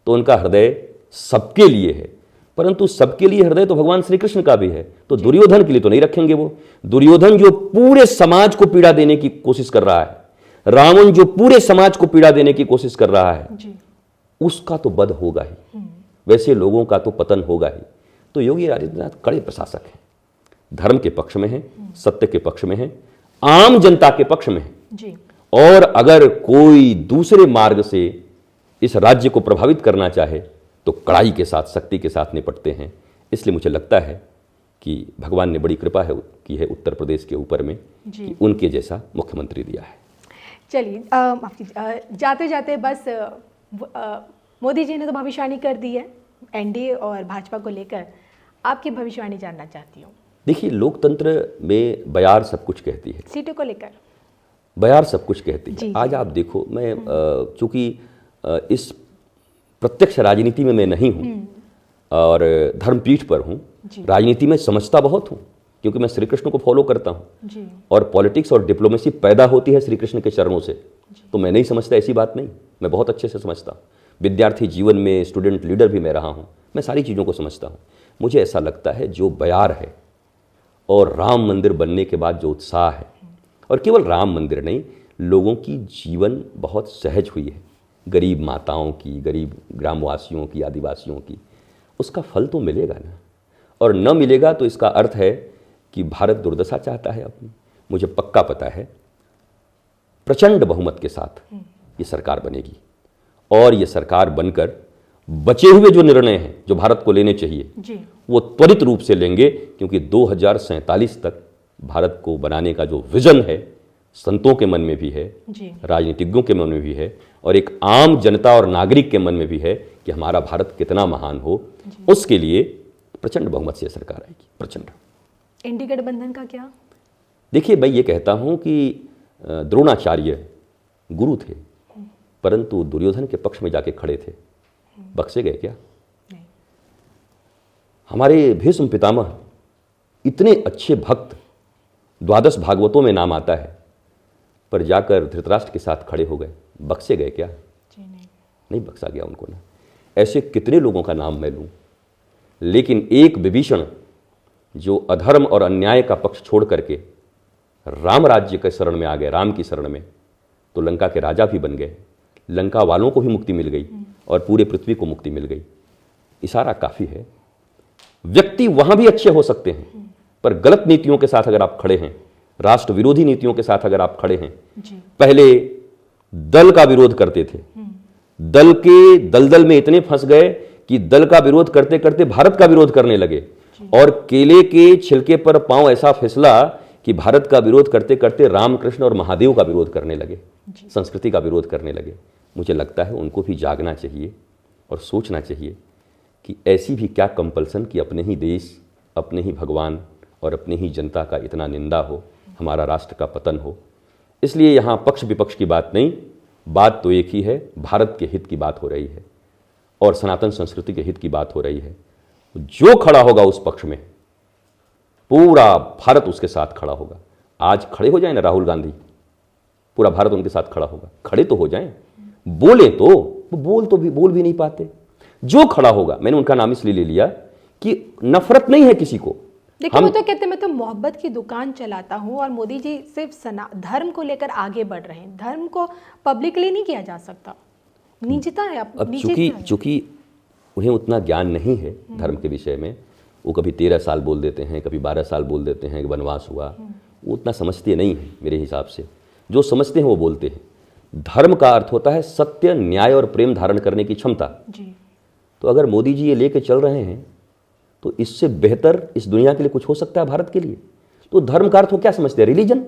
तो उनका हृदय सबके लिए है, परंतु सबके लिए हृदय तो भगवान श्री कृष्ण का भी है। तो दुर्योधन के लिए तो नहीं रखेंगे वो। दुर्योधन जो पूरे समाज को पीड़ा देने की कोशिश कर रहा है, रावण जो पूरे समाज को पीड़ा देने की कोशिश कर रहा है, जी। उसका तो वध होगा ही, वैसे लोगों का तो पतन होगा ही। तो योगी आदित्यनाथ कड़े प्रशासक हैं, धर्म के पक्ष में हैं, सत्य के पक्ष में हैं, आम जनता के पक्ष में हैं। जी। और अगर कोई दूसरे मार्ग से इस राज्य को प्रभावित करना चाहे तो कड़ाई के साथ, शक्ति के साथ निपटते हैं। इसलिए मुझे लगता है कि भगवान ने बड़ी कृपा की है उत्तर प्रदेश के ऊपर में कि उनके जैसा मुख्यमंत्री दिया है। चलिए, माफ कीजिए, जाते जाते बस मोदी जी ने तो भविष्यवाणी कर दी है एनडीए और भाजपा को लेकर, आपकी भविष्यवाणी जानना चाहती हूँ। देखिए, लोकतंत्र में बयार सब कुछ कहती है, सीटों को लेकर बयार सब कुछ कहती है। जी। आज आप देखो, मैं चूंकि इस प्रत्यक्ष राजनीति में मैं नहीं हूँ और धर्मपीठ पर हूँ, राजनीति में समझता बहुत हूँ क्योंकि मैं श्री कृष्ण को फॉलो करता हूँ जी। और पॉलिटिक्स और डिप्लोमेसी पैदा होती है श्री कृष्ण के चरणों से। तो मैं नहीं समझता, ऐसी बात नहीं, मैं बहुत अच्छे से समझता हूँ। विद्यार्थी जीवन में स्टूडेंट लीडर भी मैं रहा हूँ, मैं सारी चीज़ों को समझता हूँ। मुझे ऐसा लगता है जो बयार है और राम मंदिर बनने के बाद जो उत्साह है, और केवल राम मंदिर नहीं, लोगों की जीवन बहुत सहज हुई है, गरीब माताओं की, गरीब ग्रामवासियों की, आदिवासियों की, उसका फल तो मिलेगा ना। और न मिलेगा तो इसका अर्थ है कि भारत दुर्दशा चाहता है अपनी। मुझे पक्का पता है प्रचंड बहुमत के साथ ये सरकार बनेगी और ये सरकार बनकर बचे हुए जो निर्णय हैं जो भारत को लेने चाहिए जी। वो त्वरित रूप से लेंगे, क्योंकि 2047 तक भारत को बनाने का जो विजन है संतों के मन में भी है, राजनीतिज्ञों के मन में भी है और एक आम जनता और नागरिक के मन में भी है कि हमारा भारत कितना महान हो। उसके लिए प्रचंड बहुमत से सरकार आएगी, प्रचंड। इंडी गठबंधन का क्या? देखिए, मैं ये कहता हूं कि द्रोणाचार्य गुरु थे परंतु दुर्योधन के पक्ष में जाके खड़े थे, बख्शे गए क्या? नहीं। हमारे भीष्म पितामह इतने अच्छे भक्त, 12 भागवतों में नाम आता है, पर जाकर धृतराष्ट्र के साथ खड़े हो गए, बख्शे गए क्या? जी नहीं बख्शा गया उनको ना। ऐसे कितने लोगों का नाम मैं लूं, लेकिन एक विभीषण जो अधर्म और अन्याय का पक्ष छोड़ करके राम राज्य के शरण में आ गए, राम की शरण में, तो लंका के राजा भी बन गए, लंका वालों को भी मुक्ति मिल गई और पूरे पृथ्वी को मुक्ति मिल गई। इशारा काफ़ी है। व्यक्ति वहाँ भी अच्छे हो सकते हैं, पर गलत नीतियों के साथ अगर आप खड़े हैं, राष्ट्र विरोधी नीतियों के साथ अगर आप खड़े हैं, पहले दल का विरोध करते थे, दल के दलदल में इतने फंस गए कि दल का विरोध करते करते भारत का विरोध करने लगे और केले के छिलके पर पांव ऐसा फिसला कि भारत का विरोध करते करते रामकृष्ण और महादेव का विरोध करने लगे, संस्कृति का विरोध करने लगे। मुझे लगता है उनको भी जागना चाहिए और सोचना चाहिए कि ऐसी भी क्या कंपल्सन कि अपने ही देश, अपने ही भगवान और अपने ही जनता का इतना निंदा हो, हमारा राष्ट्र का पतन हो। इसलिए यहाँ पक्ष विपक्ष की बात नहीं, बात तो एक ही है, भारत के हित की बात हो रही है और सनातन संस्कृति के हित की बात हो रही है। जो खड़ा होगा उस पक्ष में, पूरा भारत उसके साथ खड़ा होगा। आज खड़े हो जाए ना राहुल गांधी, पूरा भारत उनके साथ खड़ा होगा। खड़े तो हो जाएं, बोले तो बोल भी नहीं पाते। जो खड़ा होगा, मैंने उनका नाम इसलिए ले लिया कि नफरत नहीं है किसी को। देखिए, वो तो कहते मैं तो मोहब्बत की दुकान चलाता हूँ और मोदी जी सिर्फ धर्म को लेकर आगे बढ़ रहे हैं। धर्म को पब्लिकली नहीं किया जा सकता, निजता है। अब चूंकि उन्हें उतना ज्ञान नहीं है धर्म के विषय में, वो कभी 13 साल बोल देते हैं, कभी 12 साल बोल देते हैं कि वनवास हुआ, वो उतना समझते नहीं हैं मेरे हिसाब से। जो समझते हैं वो बोलते हैं। धर्म का अर्थ होता है सत्य, न्याय और प्रेम धारण करने की क्षमता। तो अगर मोदी जी ये लेके चल रहे हैं तो इससे बेहतर इस दुनिया के लिए कुछ हो सकता है भारत के लिए। तो धर्म का अर्थ वो क्या समझते हैं? रिलीजन।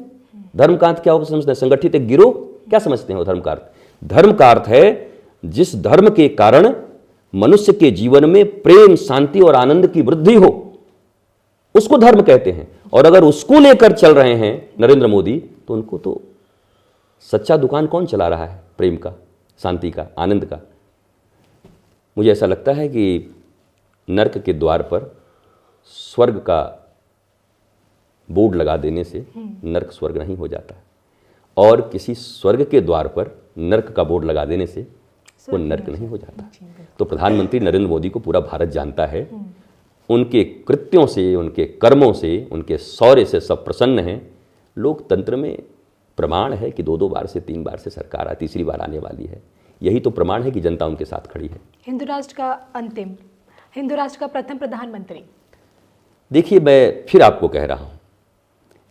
धर्म का अर्थ क्या होगा समझते हैं? संगठित एक गिरोह। क्या समझते हैं वो धर्म का अर्थ? धर्म का अर्थ है जिस धर्म के कारण मनुष्य के जीवन में प्रेम, शांति और आनंद की वृद्धि हो, उसको धर्म कहते हैं। और अगर उसको लेकर चल रहे हैं नरेंद्र मोदी, तो उनको तो सच्चा दुकान कौन चला रहा है? प्रेम का, शांति का, आनंद का। मुझे ऐसा लगता है कि नर्क के द्वार पर स्वर्ग का बोर्ड लगा देने से नर्क स्वर्ग नहीं हो जाता, और किसी स्वर्ग के द्वार पर नर्क का बोर्ड लगा देने से वो नर्क नहीं हो जाता। तो प्रधानमंत्री नरेंद्र मोदी को पूरा भारत जानता है। उनके कृत्यों से, उनके कर्मों से, उनके शौर्य से सब प्रसन्न हैं। लोकतंत्र में प्रमाण है कि 2-2 बार से 3 बार से सरकार तीसरी बार आने वाली है। यही तो प्रमाण है कि जनता उनके साथ खड़ी है। हिंदू राष्ट्र का प्रथम प्रधानमंत्री। देखिए, मैं फिर आपको कह रहा हूँ,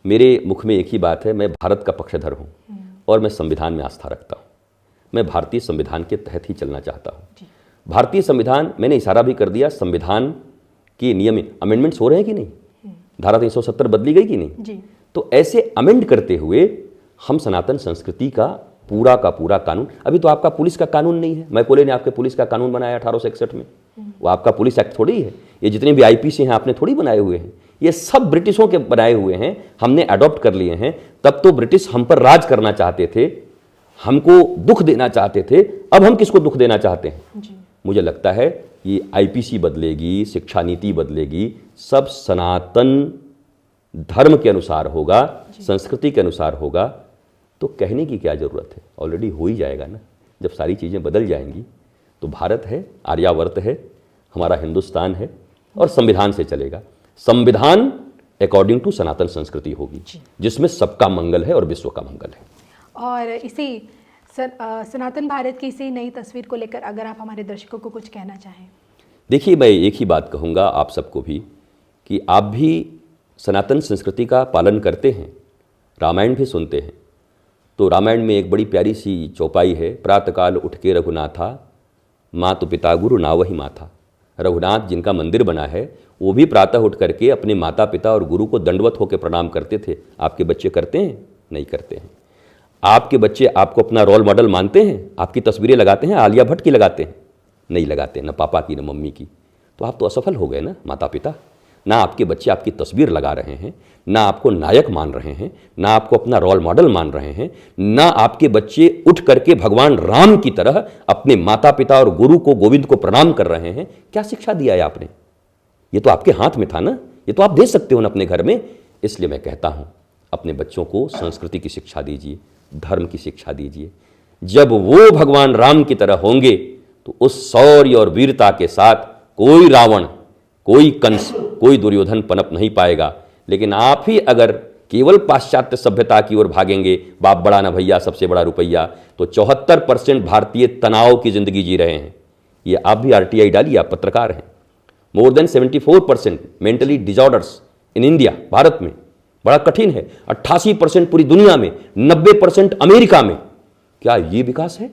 मेरे मुख में एक ही बात है, मैं भारत का पक्षधर हूँ और मैं संविधान में आस्था रखता हूँ। मैं भारतीय संविधान के तहत ही चलना चाहता हूँ। भारतीय संविधान, मैंने इशारा भी कर दिया, संविधान के नियम अमेंडमेंट्स हो रहे हैं कि नहीं, धारा 370 बदली गई कि नहीं जी। तो ऐसे अमेंड करते हुए हम सनातन संस्कृति का पूरा कानून, अभी तो आपका पुलिस का कानून नहीं है, मैकोले ने आपके पुलिस का कानून बनाया 1861 में, वो आपका पुलिस एक्ट थोड़ी है। ये जितने भी आईपीसी हैं आपने थोड़ी बनाए हुए हैं, ये सब ब्रिटिशों के बनाए हुए हैं, हमने अडॉप्ट कर लिए हैं। तब तो ब्रिटिश हम पर राज करना चाहते थे, हमको दुख देना चाहते थे, अब हम किसको दुख देना चाहते हैं जी। मुझे लगता है ये आईपीसी बदलेगी, शिक्षा नीति बदलेगी, सब सनातन धर्म के अनुसार होगा, संस्कृति के अनुसार होगा। तो कहने की क्या ज़रूरत है, ऑलरेडी हो ही जाएगा ना। जब सारी चीज़ें बदल जाएंगी तो भारत है, आर्यावर्त है, हमारा हिंदुस्तान है और संविधान से चलेगा। संविधान अकॉर्डिंग टू सनातन संस्कृति होगी, जिसमें सबका मंगल है और विश्व का मंगल है। और इसी सनातन भारत की इसी नई तस्वीर को लेकर अगर आप हमारे दर्शकों को कुछ कहना चाहें। देखिए, मैं एक ही बात कहूँगा आप सबको भी कि आप भी सनातन संस्कृति का पालन करते हैं, रामायण भी सुनते हैं। तो रामायण में एक बड़ी प्यारी सी चौपाई है, प्रातःकाल उठ के रघुनाथा, मातु पिता गुरु नावहि माथा। रघुनाथ जिनका मंदिर बना है वो भी प्रातः उठ करके अपने माता पिता और गुरु को दंडवत होकर प्रणाम करते थे। आपके बच्चे करते हैं? नहीं करते हैं। आपके बच्चे आपको अपना रोल मॉडल मानते हैं? आपकी तस्वीरें लगाते हैं? आलिया भट्ट की लगाते हैं? नहीं लगाते, न पापा की न मम्मी की। तो आप तो असफल हो गए ना माता पिता। ना आपके बच्चे आपकी तस्वीर लगा रहे हैं, ना आपको नायक मान रहे हैं, ना आपको अपना रोल मॉडल मान रहे हैं, ना आपके बच्चे उठ करके भगवान राम की तरह अपने माता पिता और गुरु को, गोविंद को प्रणाम कर रहे हैं। क्या शिक्षा दिया है आपने? ये तो आपके हाथ में था ना, ये तो आप दे सकते हो ना अपने घर में। इसलिए मैं कहता हूँ अपने बच्चों को संस्कृति की शिक्षा दीजिए, धर्म की शिक्षा दीजिए। जब वो भगवान राम की तरह होंगे तो उस शौर्य और वीरता के साथ कोई रावण, कोई कंस, कोई दुर्योधन पनप नहीं पाएगा। लेकिन आप ही अगर केवल पाश्चात्य सभ्यता की ओर भागेंगे, बाप बड़ा ना भैया, सबसे बड़ा रुपया, तो 74% भारतीय तनाव की जिंदगी जी रहे हैं। ये आप भी आरटीआई डालिए, आप पत्रकार हैं। More than 74% mentally disorders in India, Bharat में बड़ा कठिन है। 88% पूरी दुनिया में, 90% अमेरिका में। क्या ये विकास है?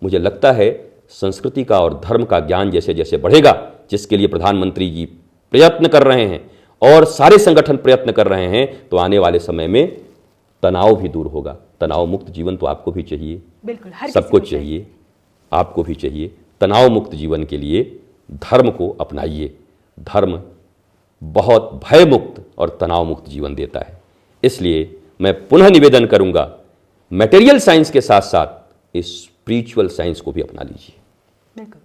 मुझे लगता है संस्कृति का और धर्म का ज्ञान जैसे जैसे बढ़ेगा, जिसके लिए प्रधानमंत्री जी प्रयत्न कर रहे हैं और सारे संगठन प्रयत्न कर रहे हैं, तो आने वाले समय में तनाव भी दूर होगा। तनाव मुक्त जीवन तो आपको भी चाहिए, बिल्कुल, हर सबको चाहिए, आपको भी चाहिए। तनाव मुक्त जीवन के लिए धर्म को अपनाइए। धर्म बहुत भय मुक्त और तनाव मुक्त जीवन देता है। इसलिए मैं पुनः निवेदन करूंगा, मटेरियल साइंस के साथ साथ इस स्पिरिचुअल साइंस को भी अपना लीजिए। बिल्कुल।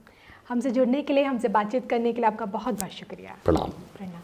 हमसे जुड़ने के लिए, हमसे बातचीत करने के लिए आपका बहुत बहुत शुक्रिया। प्रणाम। प्रणाम।